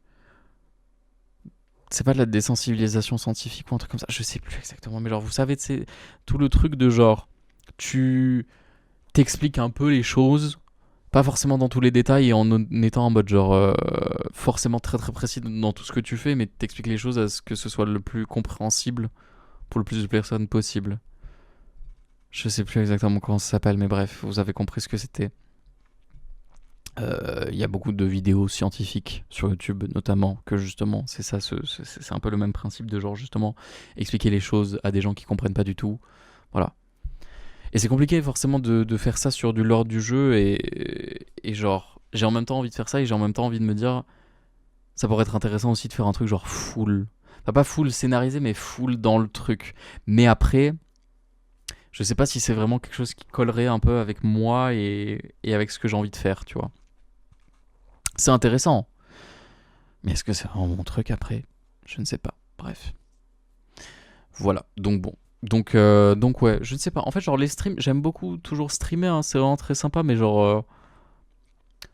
C'est pas de la désensibilisation scientifique ou un truc comme ça, je sais plus exactement, mais genre, vous savez, c'est tout le truc de genre, tu t'expliques un peu les choses, pas forcément dans tous les détails et en étant en mode genre forcément très très précis dans tout ce que tu fais, mais t'expliques les choses à ce que ce soit le plus compréhensible pour le plus de personnes possible. Je sais plus exactement comment ça s'appelle, mais bref, vous avez compris ce que c'était. Il y a beaucoup de vidéos scientifiques sur YouTube, notamment, que justement, c'est ça, c'est un peu le même principe de genre, justement, expliquer les choses à des gens qui comprennent pas du tout. Voilà. Et c'est compliqué forcément de faire ça sur du lore du jeu, et genre, j'ai en même temps envie de faire ça, et j'ai en même temps envie de me dire, ça pourrait être intéressant aussi de faire un truc genre full. Enfin, pas full scénarisé, mais full dans le truc. Mais après, je sais pas si c'est vraiment quelque chose qui collerait un peu avec moi et avec ce que j'ai envie de faire, tu vois. C'est intéressant. Mais est-ce que c'est vraiment mon truc après? Je ne sais pas. Bref. Voilà. Donc bon. Donc ouais, je ne sais pas. En fait, genre les streams, j'aime beaucoup toujours streamer, hein, c'est vraiment très sympa, mais genre,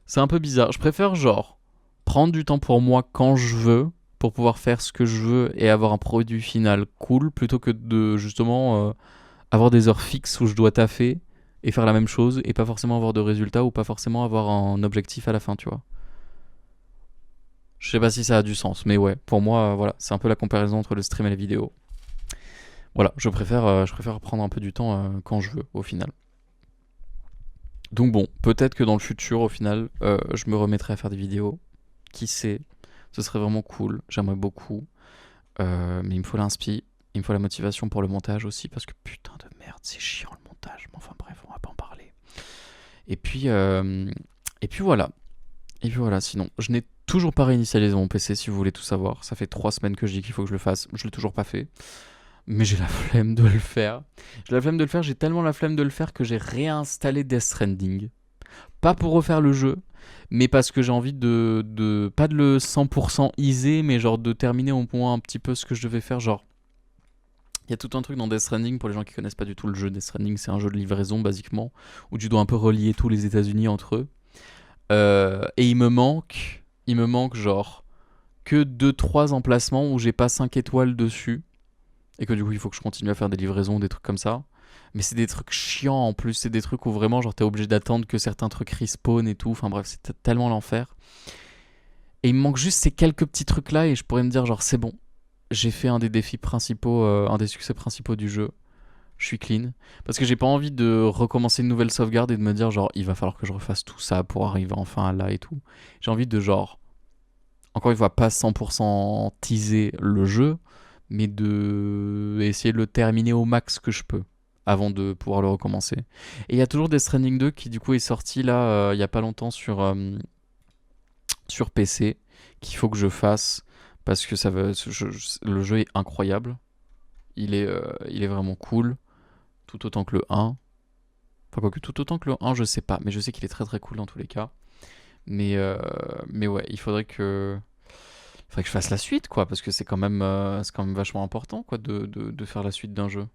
c'est un peu bizarre. Je préfère genre prendre du temps pour moi quand je veux, pour pouvoir faire ce que je veux et avoir un produit final cool, plutôt que de justement avoir des heures fixes où je dois taffer et faire la même chose et pas forcément avoir de résultats ou pas forcément avoir un objectif à la fin, tu vois. Je sais pas si ça a du sens, mais ouais, pour moi, voilà, c'est un peu la comparaison entre le stream et la vidéo. Voilà, je préfère prendre un peu du temps quand je veux, au final. Donc bon, peut-être que dans le futur, au final, je me remettrai à faire des vidéos. Qui sait? Ce serait vraiment cool, j'aimerais beaucoup. Mais il me faut l'inspi, il me faut la motivation pour le montage aussi, parce que putain de merde, c'est chiant le montage. Mais enfin bref, on va pas en parler. Et puis, euh, et puis voilà. Et puis voilà, sinon, je n'ai toujours pas réinitialisé mon PC si vous voulez tout savoir. Ça fait 3 semaines que je dis qu'il faut que je le fasse. Je l'ai toujours pas fait. Mais j'ai la flemme de le faire. J'ai la flemme de le faire, j'ai tellement la flemme de le faire que j'ai réinstallé Death Stranding. Pas pour refaire le jeu, mais parce que j'ai envie pas de le 100% easy, mais genre de terminer au moins un petit peu ce que je devais faire. Genre, il y a tout un truc dans Death Stranding, pour les gens qui connaissent pas du tout le jeu. Death Stranding, c'est un jeu de livraison, basiquement, où tu dois un peu relier tous les États-Unis entre eux. Et il me manque genre que deux trois emplacements où j'ai pas 5 étoiles dessus. Et que du coup, il faut que je continue à faire des livraisons, des trucs comme ça. Mais c'est des trucs chiants en plus, c'est des trucs où vraiment, genre, t'es obligé d'attendre que certains trucs respawn et tout. Enfin bref, c'est tellement l'enfer. Et il me manque juste ces quelques petits trucs là, et je pourrais me dire, genre, c'est bon. J'ai fait un des défis principaux, un des succès principaux du jeu. Je suis clean. Parce que j'ai pas envie de recommencer une nouvelle sauvegarde et de me dire, genre, il va falloir que je refasse tout ça pour arriver enfin à là et tout. J'ai envie de, genre, encore une fois, pas 100% teaser le jeu, mais de essayer de le terminer au max que je peux avant de pouvoir le recommencer. Et il y a toujours Death Stranding 2 qui du coup est sorti là il y a pas longtemps sur PC qu'il faut que je fasse parce que le jeu est incroyable. Il est vraiment cool, tout autant que le 1. Enfin quoique tout autant que le 1 je sais pas, mais je sais qu'il est très très cool dans tous les cas. Mais, euh, mais ouais, il faudrait que je fasse la suite, quoi, parce que c'est quand même vachement important, quoi, de faire la suite d'un jeu.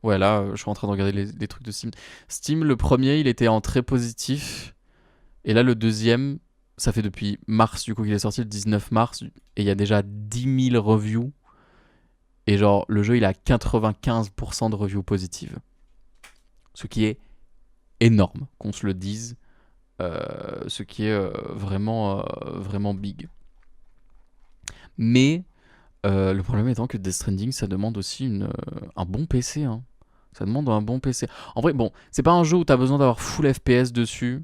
Ouais, là, je suis en train de regarder les trucs de Steam. Steam, le premier, il était en très positif. Et là, le deuxième, ça fait depuis mars, du coup, qu'il est sorti le 19 mars. Et il y a déjà 10 000 reviews. Et genre, le jeu, il a 95% de reviews positives. Ce qui est énorme, qu'on se le dise. Ce qui est vraiment big. Mais le problème étant que Death Stranding, ça demande aussi un bon PC. Hein. Ça demande un bon PC. En vrai, bon, c'est pas un jeu où t'as besoin d'avoir full FPS dessus.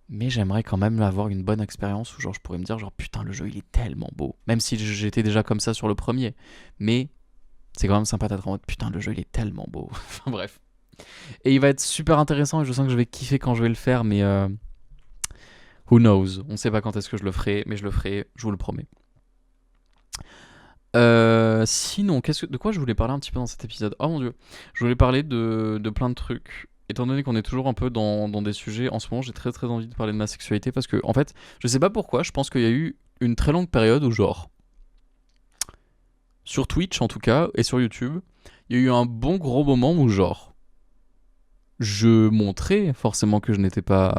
Mais j'aimerais quand même avoir une bonne expérience où genre je pourrais me dire genre putain le jeu il est tellement beau. Même si j'étais déjà comme ça sur le premier. Mais c'est quand même sympa d'être en mode putain le jeu il est tellement beau. Enfin bref. Et il va être super intéressant et je sens que je vais kiffer quand je vais le faire. Mais who knows. On sait pas quand est-ce que je le ferai. Mais je le ferai, je vous le promets. Sinon, de quoi je voulais parler un petit peu dans cet épisode? Oh mon dieu, je voulais parler de plein de trucs. Étant donné qu'on est toujours un peu dans des sujets, en ce moment j'ai très très envie de parler de ma sexualité parce que, en fait, je sais pas pourquoi, je pense qu'il y a eu une très longue période où, genre, sur Twitch en tout cas, et sur YouTube, il y a eu un bon gros moment où, genre, je montrais forcément que je n'étais pas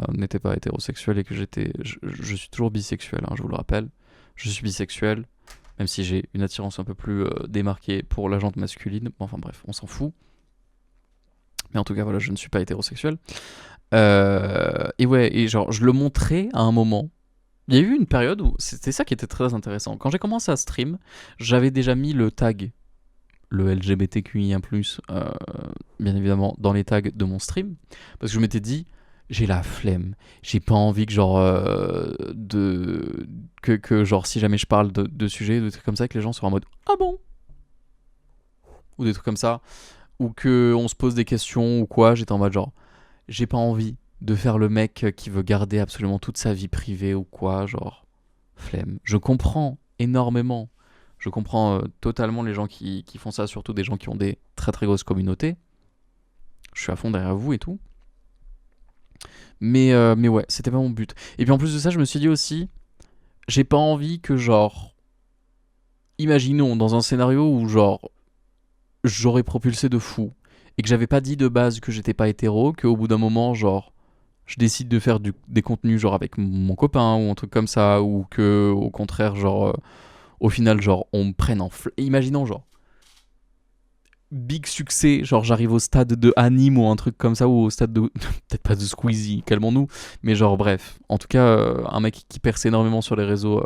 hétérosexuel et que je suis toujours bisexuel, hein, je vous le rappelle. Je suis bisexuel, même si j'ai une attirance un peu plus démarquée pour la jante masculine. Bon, enfin bref, on s'en fout. Mais en tout cas, voilà, je ne suis pas hétérosexuel. Et ouais, et genre, je le montrais à un moment. Il y a eu une période où c'était ça qui était très intéressant. Quand j'ai commencé à stream, j'avais déjà mis le tag, le LGBTQIA+, bien évidemment, dans les tags de mon stream. Parce que je m'étais dit, j'ai la flemme. J'ai pas envie que, genre, genre, si jamais je parle de sujets, de trucs comme ça, que les gens soient en mode, ah bon? Ou des trucs comme ça. Ou qu'on se pose des questions ou quoi. J'étais en mode, genre, j'ai pas envie de faire le mec qui veut garder absolument toute sa vie privée ou quoi. Genre, flemme. Je comprends énormément. Je comprends totalement les gens qui font ça, surtout des gens qui ont des très très grosses communautés. Je suis à fond derrière vous et tout. Mais ouais, c'était pas mon but. Et puis en plus de ça, je me suis dit aussi, j'ai pas envie que, genre, imaginons dans un scénario où, genre, j'aurais propulsé de fou et que j'avais pas dit de base que j'étais pas hétéro, qu'au bout d'un moment, genre, je décide de faire des contenus, genre, avec mon copain ou un truc comme ça, ou que, au contraire, genre, au final, genre, on me prenne imaginons, genre, big succès, genre j'arrive au stade de Anime ou un truc comme ça, ou au stade de... peut-être pas de Squeezie, calmons-nous, mais genre bref, en tout cas, un mec qui perce énormément sur les réseaux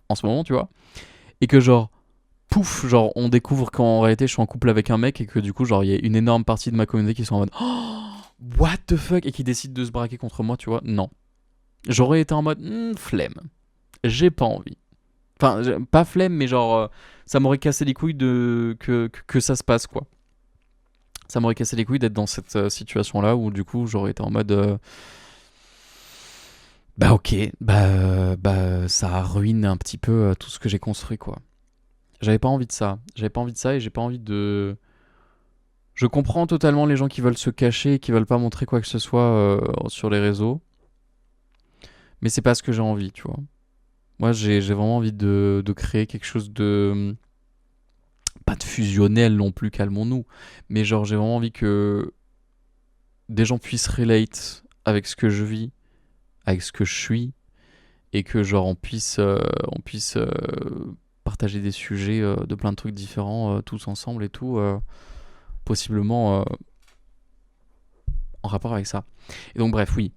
en ce moment, tu vois, et que genre, pouf, genre on découvre qu'en réalité je suis en couple avec un mec et que du coup, genre il y a une énorme partie de ma communauté qui sont en mode oh, what the fuck, et qui décide de se braquer contre moi, tu vois, non. J'aurais été en mode flemme, j'ai pas envie. Enfin, pas flemme, mais genre, ça m'aurait cassé les couilles que ça se passe, quoi. Ça m'aurait cassé les couilles d'être dans cette situation-là où, du coup, j'aurais été en mode. Bah, ok, bah, ça ruine un petit peu tout ce que j'ai construit, quoi. J'avais pas envie de ça. J'avais pas envie de ça et j'ai pas envie de. Je comprends totalement les gens qui veulent se cacher et qui veulent pas montrer quoi que ce soit sur les réseaux. Mais c'est pas ce que j'ai envie, tu vois. Moi, j'ai vraiment envie de créer quelque chose de pas de fusionnel non plus, calmons-nous. Mais genre, j'ai vraiment envie que des gens puissent relate avec ce que je vis, avec ce que je suis, et que genre on puisse partager des sujets de plein de trucs différents tous ensemble et tout, possiblement en rapport avec ça. Et donc bref, oui.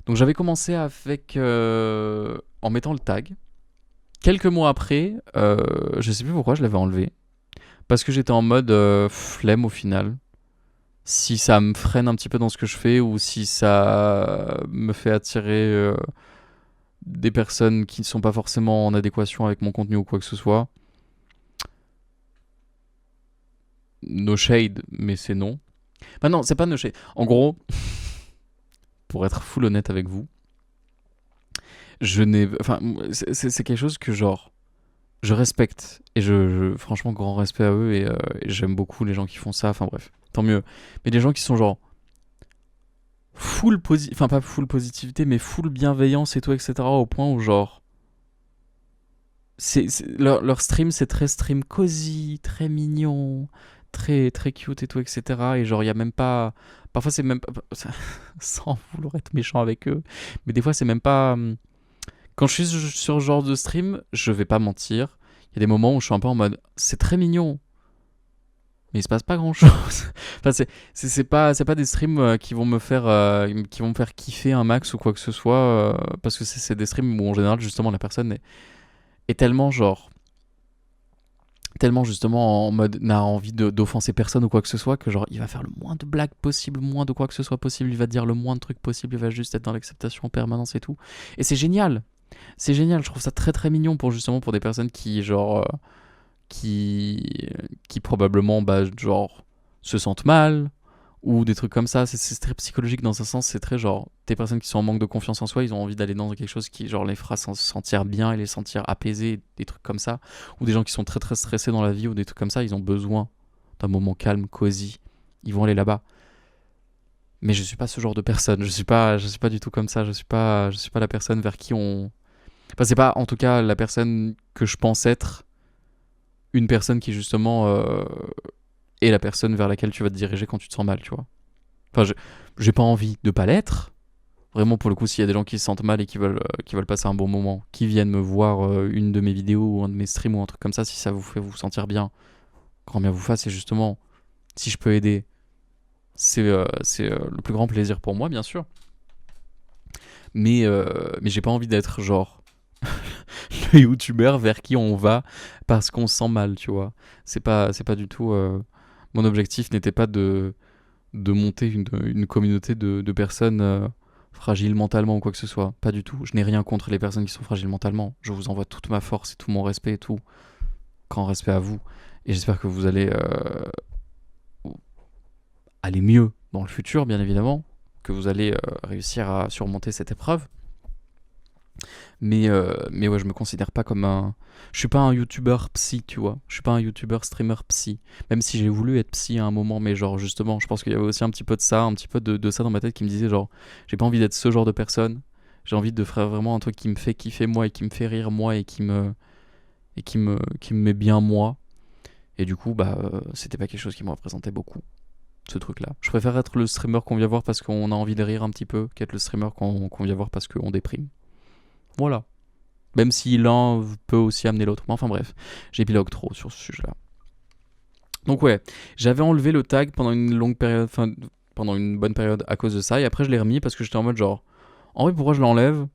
Donc j'avais commencé avec en mettant le tag. Quelques mois après, je sais plus pourquoi je l'avais enlevé. Parce que j'étais en mode flemme au final. Si ça me freine un petit peu dans ce que je fais ou si ça me fait attirer des personnes qui ne sont pas forcément en adéquation avec mon contenu ou quoi que ce soit. No shade, mais c'est non. Bah non, c'est pas no shade. En gros, pour être full honnête avec vous, je n'ai... Enfin, c'est quelque chose que genre... Je respecte. Et franchement, grand respect à eux et j'aime beaucoup les gens qui font ça. Enfin bref, tant mieux. Mais les gens qui sont genre full enfin pas full positivité, mais full bienveillance et tout, etc. Au point où genre leur stream, c'est très stream cosy, très mignon, très très cute et tout, etc. Et genre il y a même pas, parfois c'est même pas, sans vouloir être méchant avec eux, mais des fois c'est même pas. Quand je suis sur ce genre de stream, je vais pas mentir, il y a des moments où je suis un peu en mode c'est très mignon, mais il se passe pas grand chose. Enfin, c'est pas des streams qui vont me faire kiffer un max ou quoi que ce soit, parce que c'est des streams où en général justement la personne est tellement justement en mode n'a envie d'offenser personne ou quoi que ce soit, que genre il va faire le moins de blagues possible, moins de quoi que ce soit possible, il va dire le moins de trucs possible, il va juste être dans l'acceptation en permanence et tout. Et c'est génial. C'est génial, je trouve ça très très mignon pour des personnes qui genre qui probablement bah genre se sentent mal ou des trucs comme ça. C'est très psychologique dans un sens, c'est très genre, des personnes qui sont en manque de confiance en soi, ils ont envie d'aller dans quelque chose qui genre les fera se sentir bien et les sentir apaisés, des trucs comme ça. Ou des gens qui sont très très stressés dans la vie ou des trucs comme ça, ils ont besoin d'un moment calme, cosy, ils vont aller là-bas. Mais je suis pas ce genre de personne, je suis pas du tout comme ça, je suis pas la personne vers qui on... Enfin, c'est pas en tout cas la personne que je pense être, une personne qui justement est la personne vers laquelle tu vas te diriger quand tu te sens mal, tu vois. Enfin, j'ai pas envie de pas l'être. Vraiment, pour le coup, s'il y a des gens qui se sentent mal et qui veulent passer un bon moment, qui viennent me voir une de mes vidéos ou un de mes streams ou un truc comme ça, si ça vous fait vous sentir bien, grand bien vous fasse. Et justement, si je peux aider, c'est le plus grand plaisir pour moi, bien sûr. Mais j'ai pas envie d'être genre le youtubeur vers qui on va parce qu'on se sent mal, tu vois. C'est pas du tout... mon objectif n'était pas de monter une communauté de personnes fragiles mentalement ou quoi que ce soit. Pas du tout. Je n'ai rien contre les personnes qui sont fragiles mentalement. Je vous envoie toute ma force et tout mon respect et tout. Grand respect à vous. Et j'espère que vous allez aller mieux dans le futur, bien évidemment. Que vous allez réussir à surmonter cette épreuve. Mais ouais, je me considère pas comme un... Je suis pas un youtubeur psy, tu vois. Je suis pas un youtubeur streamer psy. Même si j'ai voulu être psy à un moment, mais genre justement, je pense qu'il y avait aussi un petit peu de ça, un petit peu de ça dans ma tête qui me disait genre, j'ai pas envie d'être ce genre de personne. J'ai envie de faire vraiment un truc qui me fait kiffer moi et qui me fait rire moi et qui me met bien moi. Et du coup, c'était pas quelque chose qui me représentait beaucoup, ce truc-là. Je préfère être le streamer qu'on vient voir parce qu'on a envie de rire un petit peu qu'être le streamer qu'on vient voir parce qu'on déprime. Voilà. Même si l'un peut aussi amener l'autre. Mais enfin bref, j'épilogue trop sur ce sujet-là. Donc ouais, j'avais enlevé le tag pendant une longue période, enfin pendant une bonne période à cause de ça, et après je l'ai remis parce que j'étais en mode genre, en vrai pourquoi je l'enlève?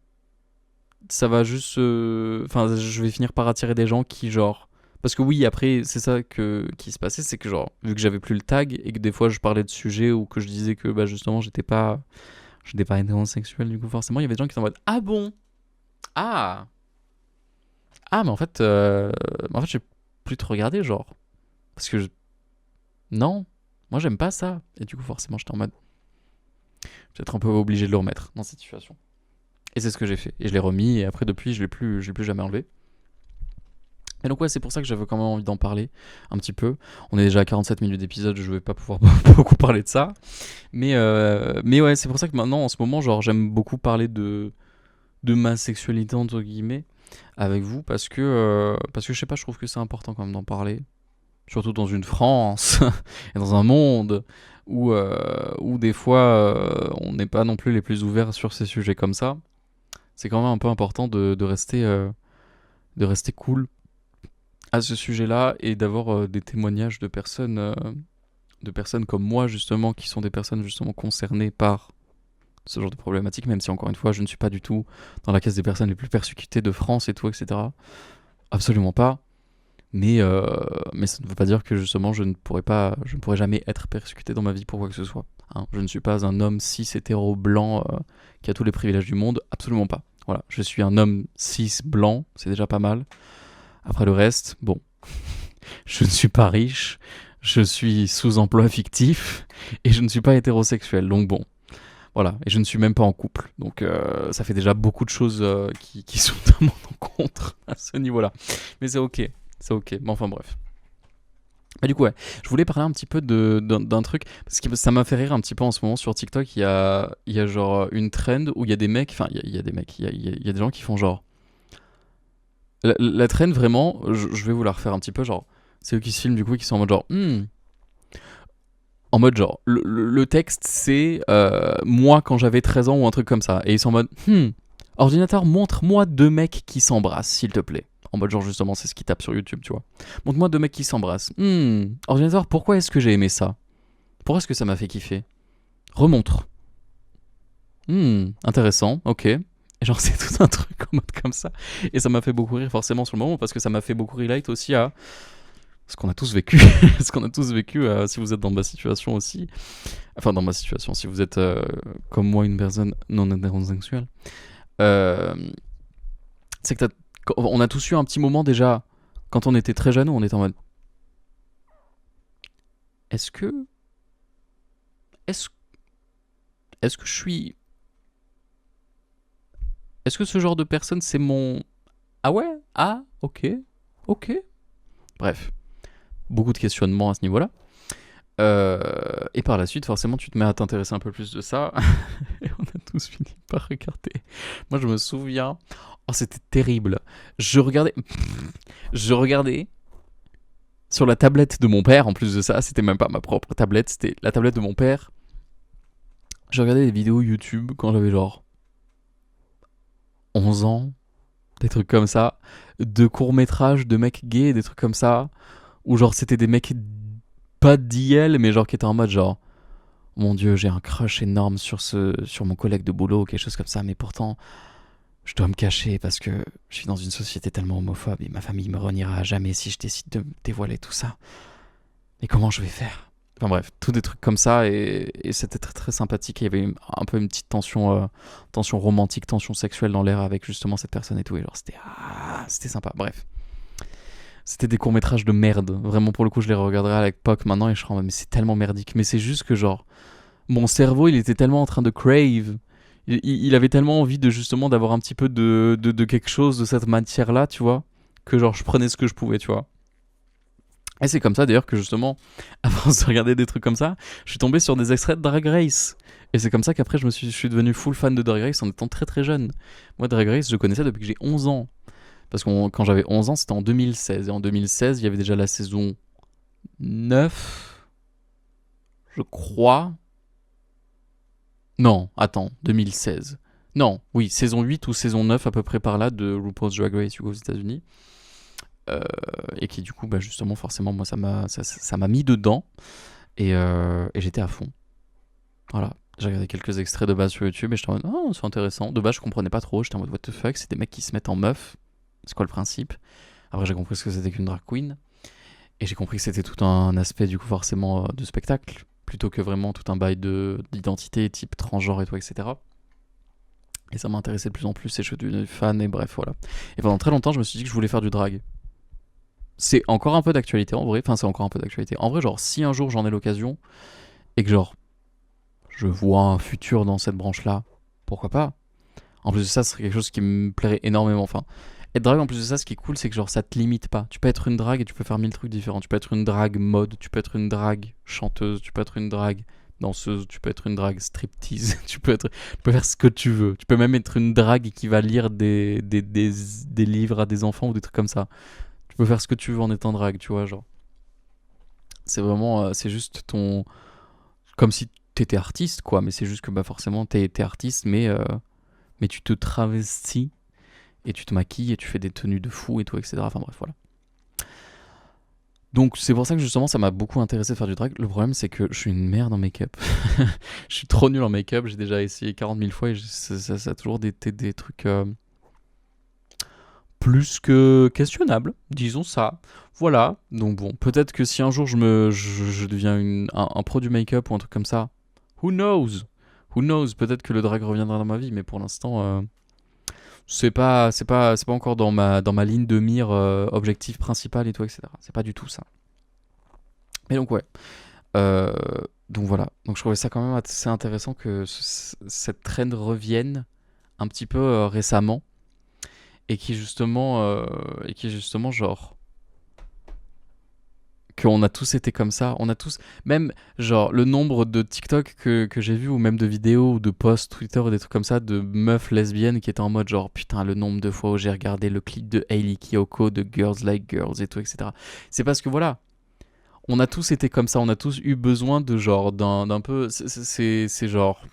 Ça va juste, enfin je vais finir par attirer des gens qui genre, parce que oui après c'est ça qui se passait, c'est que genre vu que j'avais plus le tag et que des fois je parlais de sujets ou que je disais que justement j'étais pas hétérosexuel, du coup forcément il y avait des gens qui étaient en mode ah bon, ah mais en fait j'ai plus te regarder genre parce que non, moi j'aime pas ça et du coup forcément j'étais en mode peut-être un peu obligé de le remettre dans cette situation. Et c'est ce que j'ai fait et je l'ai remis et après depuis je l'ai plus jamais enlevé. Et donc ouais, c'est pour ça que j'avais quand même envie d'en parler un petit peu. On est déjà à 47 minutes d'épisode, je vais pas pouvoir beaucoup parler de ça. Mais ouais, c'est pour ça que maintenant en ce moment genre j'aime beaucoup parler de ma sexualité entre guillemets avec vous parce que je sais pas, je trouve que c'est important quand même d'en parler, surtout dans une France et dans un monde où des fois on n'est pas non plus les plus ouverts sur ces sujets comme ça. C'est quand même un peu important de rester cool à ce sujet-là et d'avoir des témoignages de personnes comme moi justement qui sont des personnes justement concernées par ce genre de problématique, même si encore une fois je ne suis pas du tout dans la case des personnes les plus persécutées de France et tout, etc. Absolument pas. Mais ça ne veut pas dire que justement je ne pourrais jamais être persécuté dans ma vie pour quoi que ce soit. Hein. Je ne suis pas un homme cis hétéro blanc qui a tous les privilèges du monde, absolument pas. Voilà, je suis un homme cis blanc, c'est déjà pas mal. Après le reste, bon, je ne suis pas riche, je suis sous emploi fictif et je ne suis pas hétérosexuel, donc bon. Voilà, et je ne suis même pas en couple, donc ça fait déjà beaucoup de choses qui sont à mon encontre à ce niveau-là. Mais c'est ok, mais enfin bref. Du coup, ouais, je voulais parler un petit peu d'un truc, parce que ça m'a fait rire un petit peu en ce moment sur TikTok, il y a genre une trend où il y a des mecs, enfin il y a des mecs, il y a des gens qui font genre... La trend vraiment, je vais vous la refaire un petit peu, genre, c'est eux qui se filment du coup, qui sont en mode genre... En mode genre, le texte c'est moi quand j'avais 13 ans ou un truc comme ça. Et ils sont en mode ordinateur, montre-moi deux mecs qui s'embrassent, s'il te plaît. En mode genre justement, c'est ce qu'ils tapent sur YouTube, tu vois. Montre-moi deux mecs qui s'embrassent. Ordinateur, pourquoi est-ce que j'ai aimé ça? Pourquoi est-ce que ça m'a fait kiffer? Remontre. Intéressant, ok. Et genre c'est tout un truc en mode comme ça. Et ça m'a fait beaucoup rire forcément sur le moment parce que ça m'a fait beaucoup relate aussi à... ce qu'on a tous vécu, si vous êtes dans ma situation aussi, enfin dans ma situation, si vous êtes comme moi une personne non hétérosexuelle, c'est que on a tous eu un petit moment déjà, quand on était très jeune, où on était en mode, est-ce que est-ce, est-ce que je suis... Est-ce que ce genre de personne, c'est mon... Ah ouais? Ah, ok. Ok. Bref, beaucoup de questionnements à ce niveau-là. Et par la suite, forcément, tu te mets à t'intéresser un peu plus de ça. Et on a tous fini par regarder. Moi, je me souviens... Oh, c'était terrible. Je regardais sur la tablette de mon père, en plus de ça, c'était même pas ma propre tablette, c'était la tablette de mon père. Je regardais des vidéos YouTube quand j'avais genre 11 ans, des trucs comme ça, de courts-métrages de mecs gays, des trucs comme ça, où genre c'était des mecs pas d'IL, mais genre qui étaient en mode genre, mon dieu, j'ai un crush énorme sur mon collègue de boulot, quelque chose comme ça, mais pourtant, je dois me cacher parce que je suis dans une société tellement homophobe et ma famille me reniera à jamais si je décide de dévoiler tout ça. Mais comment je vais faire? Enfin bref, tous des trucs comme ça et c'était très très sympathique. Il y avait un peu une petite tension romantique, tension sexuelle dans l'air avec justement cette personne et tout. Et genre c'était sympa. Bref, c'était des courts-métrages de merde. Vraiment pour le coup, je les regarderai à l'époque maintenant et je serais en mode, mais c'est tellement merdique. Mais c'est juste que genre, mon cerveau il était tellement en train de crave. Il avait tellement envie de justement d'avoir un petit peu de quelque chose de cette matière-là, tu vois, que genre je prenais ce que je pouvais, tu vois. Et c'est comme ça d'ailleurs que justement, à force de regarder des trucs comme ça, je suis tombé sur des extraits de Drag Race. Et c'est comme ça qu'après je suis devenu full fan de Drag Race en étant très très jeune. Moi Drag Race je connaissais depuis que j'ai 11 ans. Parce que quand j'avais 11 ans c'était en 2016. Et en 2016 il y avait déjà la saison 9, je crois. Non, attends, 2016. Non, oui, saison 8 ou saison 9 à peu près par là de RuPaul's Drag Race aux États-Unis. Et qui du coup, bah, justement, forcément, moi, ça m'a mis dedans. Et j'étais à fond. Voilà. J'ai regardé quelques extraits de base sur YouTube et j'étais en mode, oh, c'est intéressant. De base, je comprenais pas trop. J'étais en mode, what the fuck, c'est des mecs qui se mettent en meuf. C'est quoi le principe? Après, j'ai compris ce que c'était qu'une drag queen. Et j'ai compris que c'était tout un aspect, du coup, forcément, de spectacle. Plutôt que vraiment tout un bail d'identité, type transgenre et tout, etc. Et ça m'intéressait de plus en plus et je suis devenu fan et bref, voilà. Et pendant très longtemps, je me suis dit que je voulais faire du drag. C'est encore un peu d'actualité en vrai. Enfin, c'est encore un peu d'actualité. En vrai, genre, si un jour j'en ai l'occasion et que, genre, je vois un futur dans cette branche-là, pourquoi pas? En plus de ça, ce serait quelque chose qui me plairait énormément. Enfin, être drague, en plus de ça, ce qui est cool, c'est que, genre, ça te limite pas. Tu peux être une drague et tu peux faire 1000 trucs différents. Tu peux être une drague mode, tu peux être une drague chanteuse, tu peux être une drague danseuse, tu peux être une drague striptease, tu peux faire ce que tu veux. Tu peux même être une drague qui va lire des livres à des enfants ou des trucs comme ça. Tu peux faire ce que tu veux en étant drague, tu vois, genre. C'est vraiment, c'est juste ton... Comme si t'étais artiste, quoi, mais c'est juste que, bah, forcément, t'es artiste, mais tu te travestis, et tu te maquilles, et tu fais des tenues de fou, et tout, etc. Enfin bref, voilà. Donc c'est pour ça que justement ça m'a beaucoup intéressé de faire du drag. Le problème c'est que je suis une merde en make-up. Je suis trop nul en make-up, j'ai déjà essayé 40 000 fois et ça a toujours été des trucs plus que questionnables, disons ça. Voilà, donc bon, peut-être que si un jour je deviens un pro du make-up ou un truc comme ça, who knows? Who knows? Peut-être que le drag reviendra dans ma vie, mais pour l'instant, c'est pas encore dans ma ligne de mire objectif principal et tout, etc. C'est pas du tout ça. Et donc ouais. Euh, donc voilà. Donc je trouvais ça quand même assez intéressant que cette trend revienne un petit peu récemment et qui justement genre qu'on a tous été comme ça, on a tous, même genre le nombre de TikTok que j'ai vu ou même de vidéos ou de posts Twitter ou des trucs comme ça de meufs lesbiennes qui étaient en mode genre putain le nombre de fois où j'ai regardé le clip de Hailey Kiyoko de Girls Like Girls et tout, etc. C'est parce que voilà, on a tous été comme ça, on a tous eu besoin de genre d'un peu, c'est genre,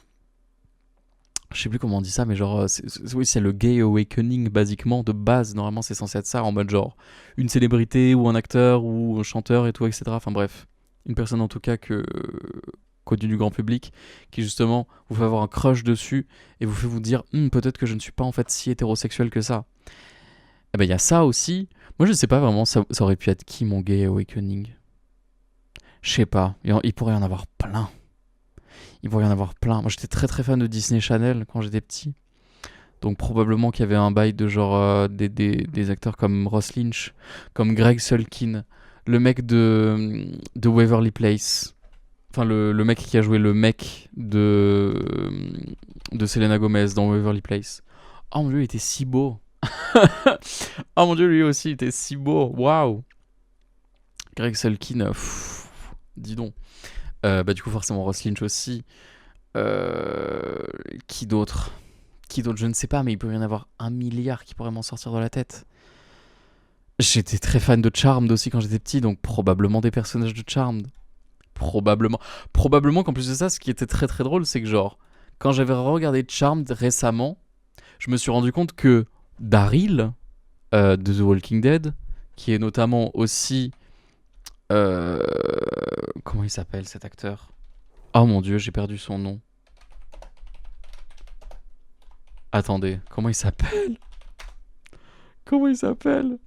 je sais plus comment on dit ça, mais genre, oui, c'est le gay awakening, basiquement, de base. Normalement, c'est censé être ça, en mode genre, une célébrité, ou un acteur, ou un chanteur, et tout, etc. Enfin bref, une personne en tout cas connue du grand public, qui justement vous fait avoir un crush dessus, et vous fait vous dire, peut-être que je ne suis pas en fait si hétérosexuel que ça. Et ben, il y a ça aussi. Moi, je sais pas vraiment, ça aurait pu être qui mon gay awakening? Je sais pas, il pourrait y en avoir plein. Il pourrait y en avoir plein. Moi, j'étais très très fan de Disney Channel quand j'étais petit. Donc probablement qu'il y avait un bail de genre des acteurs comme Ross Lynch, comme Greg Sulkin, le mec de Waverly Place. Enfin, le mec qui a joué le mec de Selena Gomez dans Waverly Place. Oh mon dieu, il était si beau. Oh mon dieu, lui aussi, il était si beau. Waouh. Greg Selkin, dis donc. Bah, du coup, forcément, Ross Lynch aussi. Euh, qui d'autre Qui d'autre Je ne sais pas, mais il peut y en avoir un milliard qui pourrait m'en sortir de la tête. J'étais très fan de Charmed aussi quand j'étais petit, donc probablement des personnages de Charmed. Probablement. Probablement qu'en plus de ça, ce qui était très très drôle, c'est que genre, quand j'avais regardé Charmed récemment, je me suis rendu compte que Daryl de The Walking Dead, qui est notamment aussi... euh, comment il s'appelle cet acteur? Oh mon dieu, j'ai perdu son nom. Attendez, comment il s'appelle? Comment il s'appelle?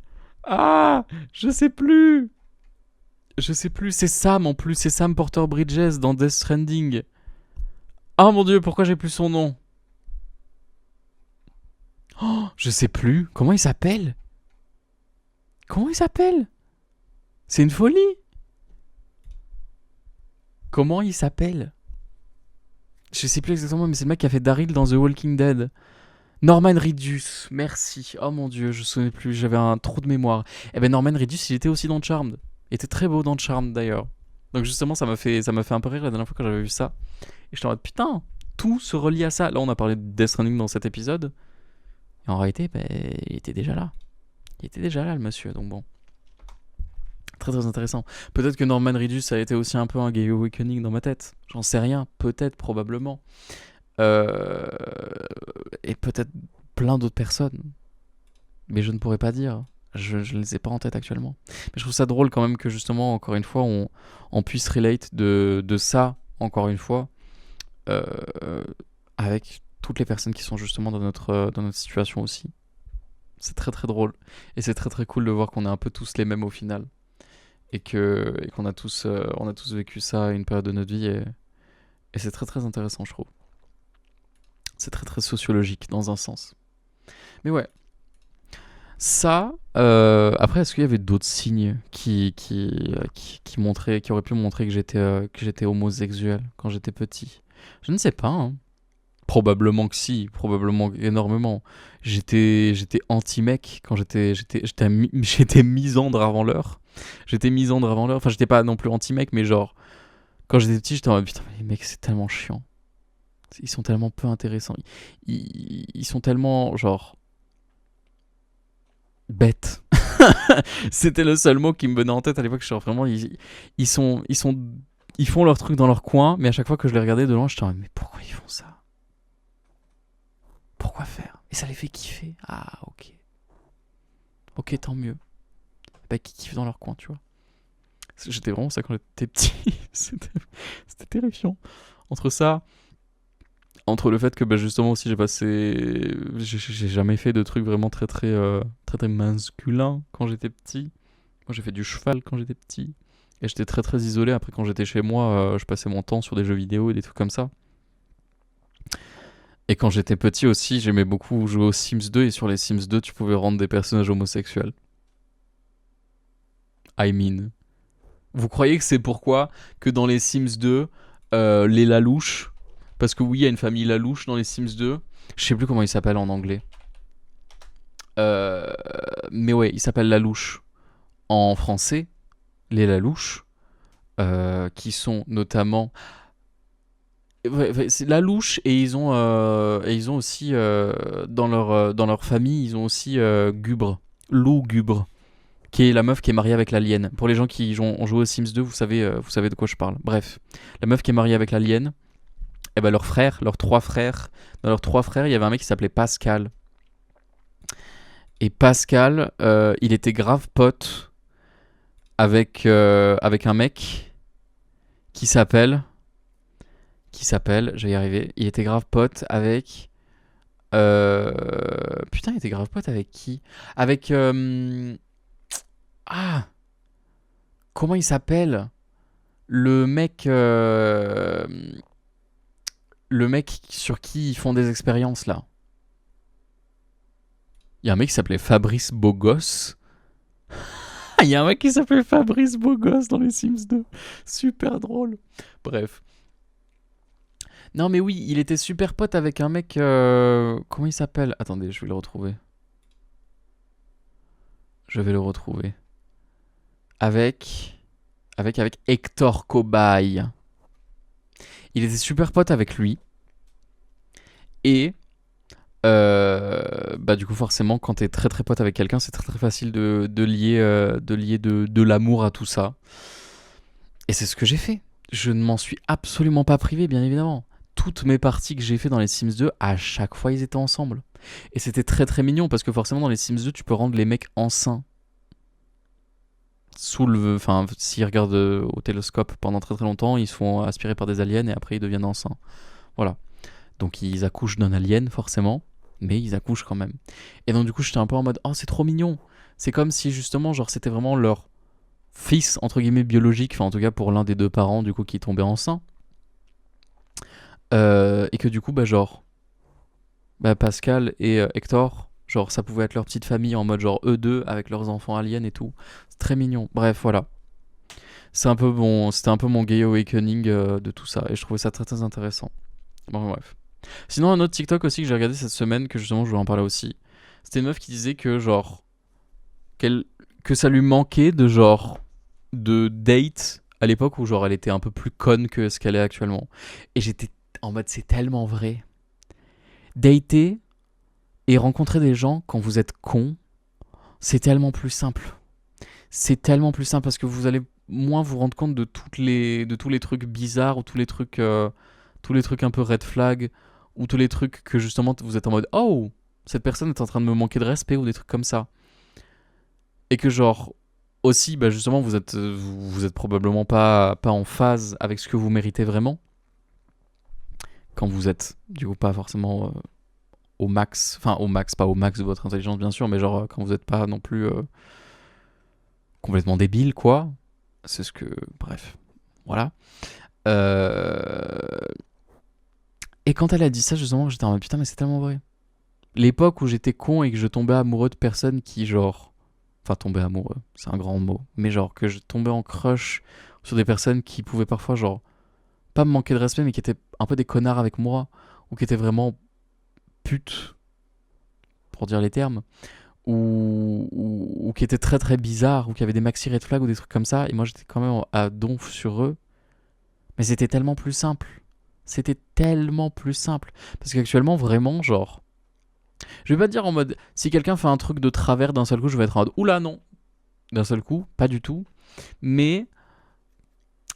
Ah, je sais plus. Je sais plus, c'est Sam en plus, c'est Sam Porter Bridges dans Death Stranding. Oh mon dieu, pourquoi j'ai plus son nom? Oh, je sais plus. Comment il s'appelle? Comment il s'appelle? C'est une folie. Comment il s'appelle? Je sais plus exactement, mais c'est le mec qui a fait Daryl dans The Walking Dead. Norman Reedus, merci. Oh mon dieu, je ne me souvenais plus, j'avais un trou de mémoire. Eh ben Norman Reedus, il était aussi dans Charmed. Il était très beau dans Charmed d'ailleurs. Donc justement, ça m'a fait un peu rire la dernière fois quand j'avais vu ça. Et j'étais en mode putain, tout se relie à ça. Là, on a parlé de Death Stranding dans cet épisode. Et en réalité, ben, il était déjà là. Il était déjà là, le monsieur, donc bon. Très très intéressant. Peut-être que Norman Reedus a été aussi un peu un gay awakening dans ma tête. J'en sais rien. Peut-être, probablement. Euh, Et peut-être plein d'autres personnes. Mais je ne pourrais pas dire. Je ne les ai pas en tête actuellement. Mais je trouve ça drôle quand même que justement, encore une fois, on puisse relate de ça, encore une fois, euh, avec toutes les personnes qui sont justement dans notre situation aussi. C'est très très drôle. Et c'est très très cool de voir qu'on est un peu tous les mêmes au final. Et qu'on a tous vécu ça à une période de notre vie. Et c'est très très intéressant, je trouve. C'est très très sociologique dans un sens. Mais ouais, ça. Après, est-ce qu'il y avait d'autres signes qui auraient pu montrer que j'étais homosexuel quand j'étais petit? Je ne sais pas, hein. Probablement que si, probablement énormément. J'étais anti-mec quand j'étais misandre avant l'heure. J'étais misandre avant l'heure. Enfin, j'étais pas non plus anti-mec, mais genre, quand j'étais petit, j'étais en mode putain, mais les mecs, c'est tellement chiant. Ils sont tellement peu intéressants. Ils sont tellement, genre, bêtes. C'était le seul mot qui me venait en tête à l'époque. Genre, vraiment, ils font leur truc dans leur coin, mais à chaque fois que je les regardais de loin, j'étais en mode, mais pourquoi ils font ça? Pourquoi faire? Et ça les fait kiffer. Ah, ok. Ok, tant mieux. Bah, qui kiffent dans leur coin, tu vois. J'étais vraiment ça quand j'étais petit. C'était terrifiant. Entre ça, entre le fait que bah, justement aussi j'ai jamais fait de trucs vraiment très très très très masculins quand j'étais petit. Moi j'ai fait du cheval quand j'étais petit et j'étais très très isolé. Après quand j'étais chez moi, je passais mon temps sur des jeux vidéo et des trucs comme ça. Et quand j'étais petit aussi, j'aimais beaucoup jouer aux Sims 2 et sur les Sims 2, tu pouvais rendre des personnages homosexuels. I mean. Vous croyez que c'est pourquoi que dans les Sims 2, les Lalouches, parce que oui, il y a une famille Lalouche dans les Sims 2, je sais plus comment il s'appelle en anglais. Euh, mais ouais, il s'appelle Lalouche. En français, les Lalouches, qui sont notamment... Ouais, c'est Lalouche et ils ont aussi dans leur famille, ils ont aussi Gubre, Lou Gubre, qui est la meuf qui est mariée avec l'alien. Pour les gens qui ont joué aux Sims 2, vous savez de quoi je parle. Bref, la meuf qui est mariée avec l'alien, et ben leurs trois frères, dans leurs trois frères, il y avait un mec qui s'appelait Pascal. Et Pascal, il était grave pote avec un mec qui s'appelle, je vais y arriver, il était grave pote avec... putain, il était grave pote avec qui? Avec... ah, comment il s'appelle? Le mec... le mec sur qui ils font des expériences, là. Il y a un mec qui s'appelait Fabrice Bogos. Il y a un mec qui s'appelle Fabrice Beaugosse dans les Sims 2. Super drôle. Bref. Non mais oui, il était super pote avec un mec... Comment il s'appelle? Attendez, je vais le retrouver. Je vais le retrouver. Avec Hector Cobaye. Il était super pote avec lui. Et... bah du coup forcément quand t'es très très pote avec quelqu'un c'est très très facile de lier, de l'amour à tout ça. Et c'est ce que j'ai fait. Je ne m'en suis absolument pas privé, bien évidemment. Toutes mes parties que j'ai fait dans les Sims 2, à chaque fois ils étaient ensemble. Et c'était très très mignon parce que forcément dans les Sims 2 tu peux rendre les mecs enceints. Enfin, s'ils regardent au télescope pendant très très longtemps, ils se font aspirer par des aliens et après ils deviennent enceints. Voilà. Donc ils accouchent d'un alien forcément, mais ils accouchent quand même. Et donc du coup j'étais un peu en mode oh c'est trop mignon. C'est comme si justement genre c'était vraiment leur fils entre guillemets biologique, enfin en tout cas pour l'un des deux parents du coup qui tombait enceint. Et que du coup bah genre bah, Pascal et Hector, genre ça pouvait être leur petite famille en mode genre eux deux avec leurs enfants aliens et tout. C'est très mignon. Bref voilà. C'était un peu mon gay awakening de tout ça et je trouvais ça très très intéressant. Bon bref. Sinon, un autre TikTok aussi que j'ai regardé cette semaine, que justement je voulais en parler aussi, c'était une meuf qui disait que genre, que ça lui manquait de genre, de date à l'époque où genre elle était un peu plus conne que ce qu'elle est actuellement. Et j'étais en mode c'est tellement vrai. Dater et rencontrer des gens quand vous êtes con, c'est tellement plus simple. C'est tellement plus simple parce que vous allez moins vous rendre compte de tous les trucs bizarres ou tous les trucs un peu red flag ou tous les trucs que justement vous êtes en mode oh cette personne est en train de me manquer de respect ou des trucs comme ça et que genre aussi bah justement vous êtes probablement pas en phase avec ce que vous méritez vraiment quand vous êtes du coup pas forcément au max pas au max de votre intelligence bien sûr mais genre quand vous êtes pas non plus complètement débile quoi c'est ce que bref voilà et quand elle a dit ça justement j'étais en mode putain mais c'est tellement vrai. L'époque où j'étais con et que je tombais amoureux de personnes qui genre enfin tomber amoureux c'est un grand mot mais genre que je tombais en crush sur des personnes qui pouvaient parfois genre pas me manquer de respect mais qui étaient un peu des connards avec moi ou qui étaient vraiment putes pour dire les termes ou qui étaient très très bizarres ou qui avaient des maxi red flags ou des trucs comme ça et moi j'étais quand même à donf sur eux mais c'était tellement plus simple parce qu'actuellement vraiment genre je vais pas te dire en mode si quelqu'un fait un truc de travers d'un seul coup je vais être en mode oula non d'un seul coup pas du tout mais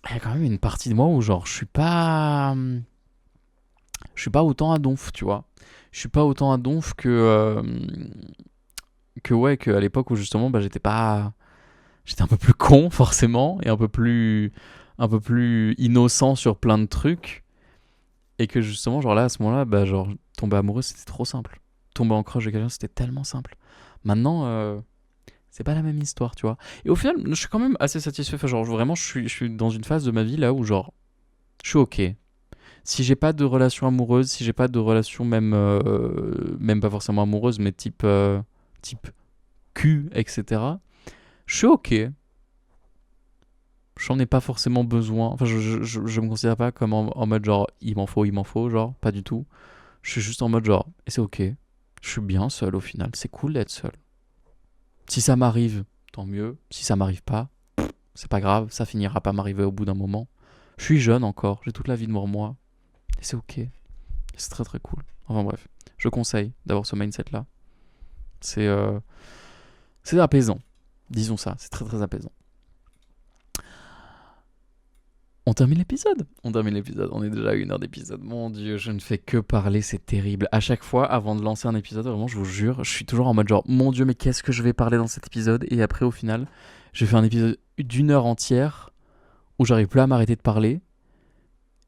il y a quand même une partie de moi où genre je suis pas autant à donf tu vois je suis pas autant à donf que ouais que à l'époque où justement bah j'étais un peu plus con forcément et un peu plus innocent sur plein de trucs et que justement genre là à ce moment-là bah genre tomber amoureux c'était trop simple tomber en crush de quelqu'un c'était tellement simple maintenant c'est pas la même histoire tu vois et au final je suis quand même assez satisfait enfin, genre vraiment je suis dans une phase de ma vie là où genre je suis ok si j'ai pas de relation amoureuse si j'ai pas de relation même pas forcément amoureuse mais type cul etc je suis ok j'en ai pas forcément besoin enfin je me considère pas comme en mode genre il m'en faut genre pas du tout je suis juste en mode genre et c'est ok je suis bien seul au final c'est cool d'être seul si ça m'arrive tant mieux si ça m'arrive pas c'est pas grave ça finira pas m'arriver au bout d'un moment je suis jeune encore j'ai toute la vie devant moi et c'est ok c'est très très cool enfin bref je conseille d'avoir ce mindset là c'est c'est apaisant disons ça c'est très très apaisant. On termine l'épisode. On est déjà à 1 heure d'épisode. Mon dieu, je ne fais que parler, c'est terrible. À chaque fois, avant de lancer un épisode, vraiment, je vous jure, je suis toujours en mode genre, mon dieu, mais qu'est-ce que je vais parler dans cet épisode? Et après, au final, j'ai fait un épisode d'1 heure entière où j'arrive plus à m'arrêter de parler.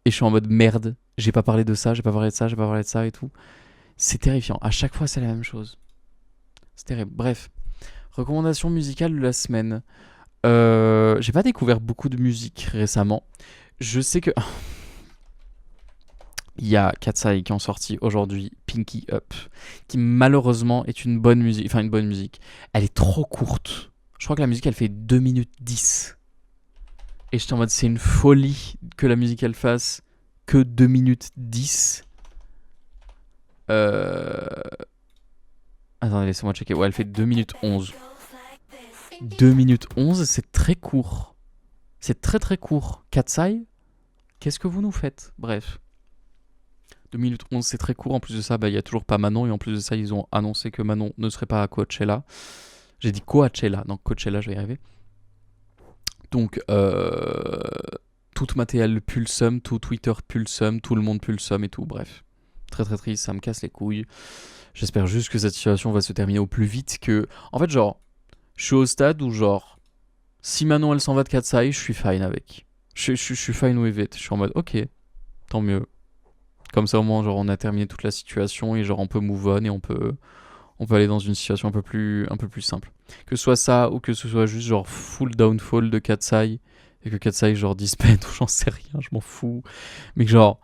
Et je suis en mode merde, j'ai pas parlé de ça, j'ai pas parlé de ça, j'ai pas parlé de ça et tout. C'est terrifiant. À chaque fois, c'est la même chose. C'est terrible. Bref, recommandation musicale de la semaine. J'ai pas découvert beaucoup de musique récemment. Je sais que il y a Katsai qui ont sorti aujourd'hui Pinky Up, qui malheureusement est une bonne musique. Enfin une bonne musique. Elle est trop courte. Je crois que la musique, elle fait 2 minutes 10. Et j'étais en mode, c'est une folie que la musique, elle fasse que 2 minutes 10. Attendez, laissez-moi checker. Ouais, elle fait 2 minutes 11. 2 minutes 11, c'est très court. C'est très très court. Katsai, qu'est-ce que vous nous faites? Bref. 2 minutes 11, c'est très court. En plus de ça, il y a toujours pas Manon. Et en plus de ça, ils ont annoncé que Manon ne serait pas à Coachella. J'ai dit Coachella. Donc Coachella, je vais y arriver. Donc, toute ma TL pue le seum, tout Twitter pue le seum, tout le monde pue le seum et tout. Bref. Très très triste, ça me casse les couilles. J'espère juste que cette situation va se terminer au plus vite que... En fait, genre, je suis au stade où, genre, si Manon elle s'en va de Katsai, je suis fine avec. Je suis fine with it. Je suis en mode, ok, tant mieux. Comme ça, au moins, genre, on a terminé toute la situation et genre, on peut move on et on peut aller dans une situation un peu plus simple. Que ce soit ça ou que ce soit juste, genre, full downfall de Katsai et que Katsai, genre, disband ou j'en sais rien, je m'en fous. Mais que, genre,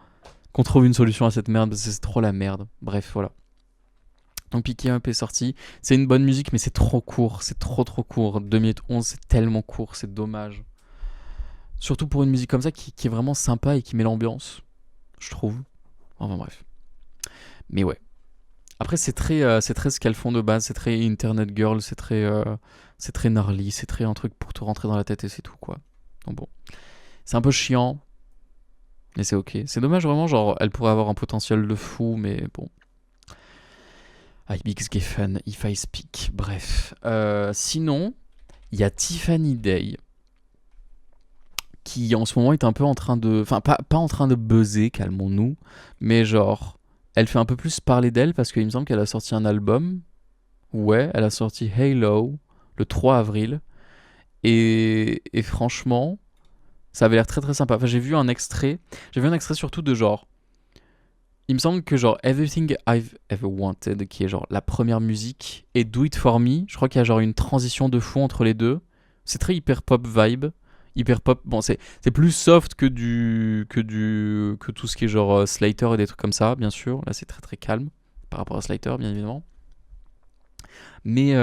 qu'on trouve une solution à cette merde parce que c'est trop la merde. Bref, voilà. Donc Pick Me Up est sorti. C'est une bonne musique, mais c'est trop court. C'est trop court. 2 minutes 11, c'est tellement court. C'est dommage. Surtout pour une musique comme ça qui est vraiment sympa et qui met l'ambiance. Je trouve. Enfin bref. Mais ouais. Après, c'est très ce qu'elles font de base. C'est très Internet Girl. C'est très gnarly. C'est très un truc pour te rentrer dans la tête et c'est tout, quoi. Donc bon. C'est un peu chiant. Mais c'est ok. C'est dommage vraiment. Genre, elle pourrait avoir un potentiel de fou, mais bon. I Big Geffen, If I Speak. Bref. Sinon, il y a Tiffany Day qui en ce moment est un peu en train de... Enfin, pas en train de buzzer, calmons-nous. Mais genre, elle fait un peu plus parler d'elle parce qu'il me semble qu'elle a sorti un album. Ouais, elle a sorti Halo le 3 avril. Et franchement, ça avait l'air très très sympa. Enfin, j'ai vu un extrait. J'ai vu un extrait surtout de genre... Il me semble que genre Everything I've Ever Wanted, qui est genre la première musique, et Do It For Me, je crois qu'il y a genre une transition de fond entre les deux. C'est très hyper pop vibe. Hyper pop, bon c'est plus soft que tout ce qui est genre Slater et des trucs comme ça, bien sûr. Là c'est très très calme par rapport à Slater, bien évidemment. Mais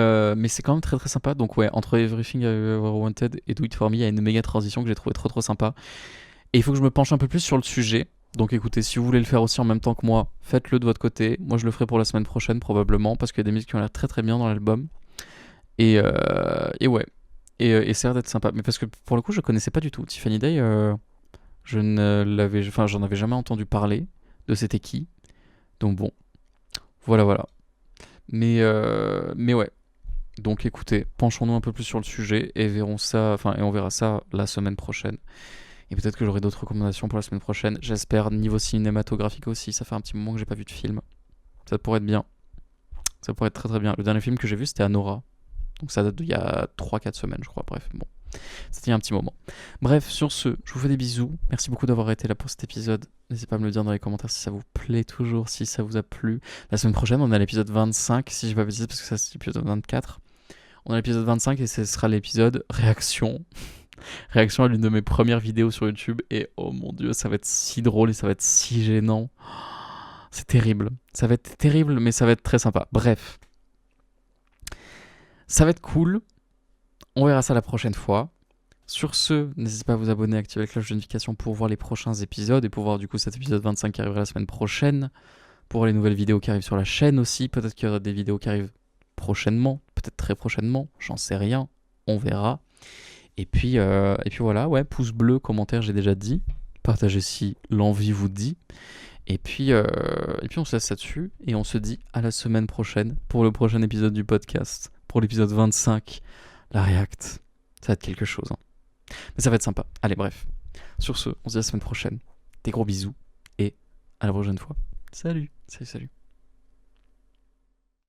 c'est quand même très très sympa. Donc ouais, entre Everything I've Ever Wanted et Do It For Me, il y a une méga transition que j'ai trouvé trop sympa. Et il faut que je me penche un peu plus sur le sujet. Donc écoutez, si vous voulez le faire aussi en même temps que moi, faites-le de votre côté. Moi je le ferai pour la semaine prochaine probablement, parce qu'il y a des musiques qui ont l'air très très bien dans l'album. Et ouais. Et ça a l'air d'être sympa. Mais parce que pour le coup, je connaissais pas du tout. Tiffany Day, j'en avais jamais entendu parler de c'était qui. Donc bon, voilà. Mais ouais. Donc écoutez, penchons-nous un peu plus sur le sujet et et on verra ça la semaine prochaine. Et peut-être que j'aurai d'autres recommandations pour la semaine prochaine. J'espère, niveau cinématographique aussi. Ça fait un petit moment que j'ai pas vu de film. Ça pourrait être bien. Ça pourrait être très très bien. Le dernier film que j'ai vu, c'était Anora. Donc ça date d'il y a 3-4 semaines, je crois. Bref, bon. C'était il y a un petit moment. Bref, sur ce, je vous fais des bisous. Merci beaucoup d'avoir été là pour cet épisode. N'hésitez pas à me le dire dans les commentaires si ça vous plaît toujours, si ça vous a plu. La semaine prochaine, on a l'épisode 25, si je ne vais pas bêtise, parce que ça c'est l'épisode 24. On a l'épisode 25 et ce sera l'épisode réaction. Réaction à l'une de mes premières vidéos sur YouTube. Et oh mon dieu, ça va être si drôle et ça va être si gênant. C'est terrible. Ça va être terrible, mais ça va être très sympa. Bref. Ça va être cool. On verra ça la prochaine fois. Sur ce, n'hésitez pas à vous abonner, à activer la cloche de notification pour voir les prochains épisodes et pour voir du coup cet épisode 25 qui arrivera la semaine prochaine. Pour voir les nouvelles vidéos qui arrivent sur la chaîne aussi. Peut-être qu'il y aura des vidéos qui arrivent prochainement. Peut-être très prochainement. J'en sais rien. On verra. Et puis voilà, ouais, pouce bleu, commentaire, j'ai déjà dit. Partagez si l'envie vous dit. Et puis on se laisse là-dessus. Et on se dit à la semaine prochaine pour le prochain épisode du podcast. Pour l'épisode 25, la React. Ça va être quelque chose. Hein. Mais ça va être sympa. Allez, bref. Sur ce, on se dit à la semaine prochaine. Des gros bisous. Et à la prochaine fois. Salut. Salut.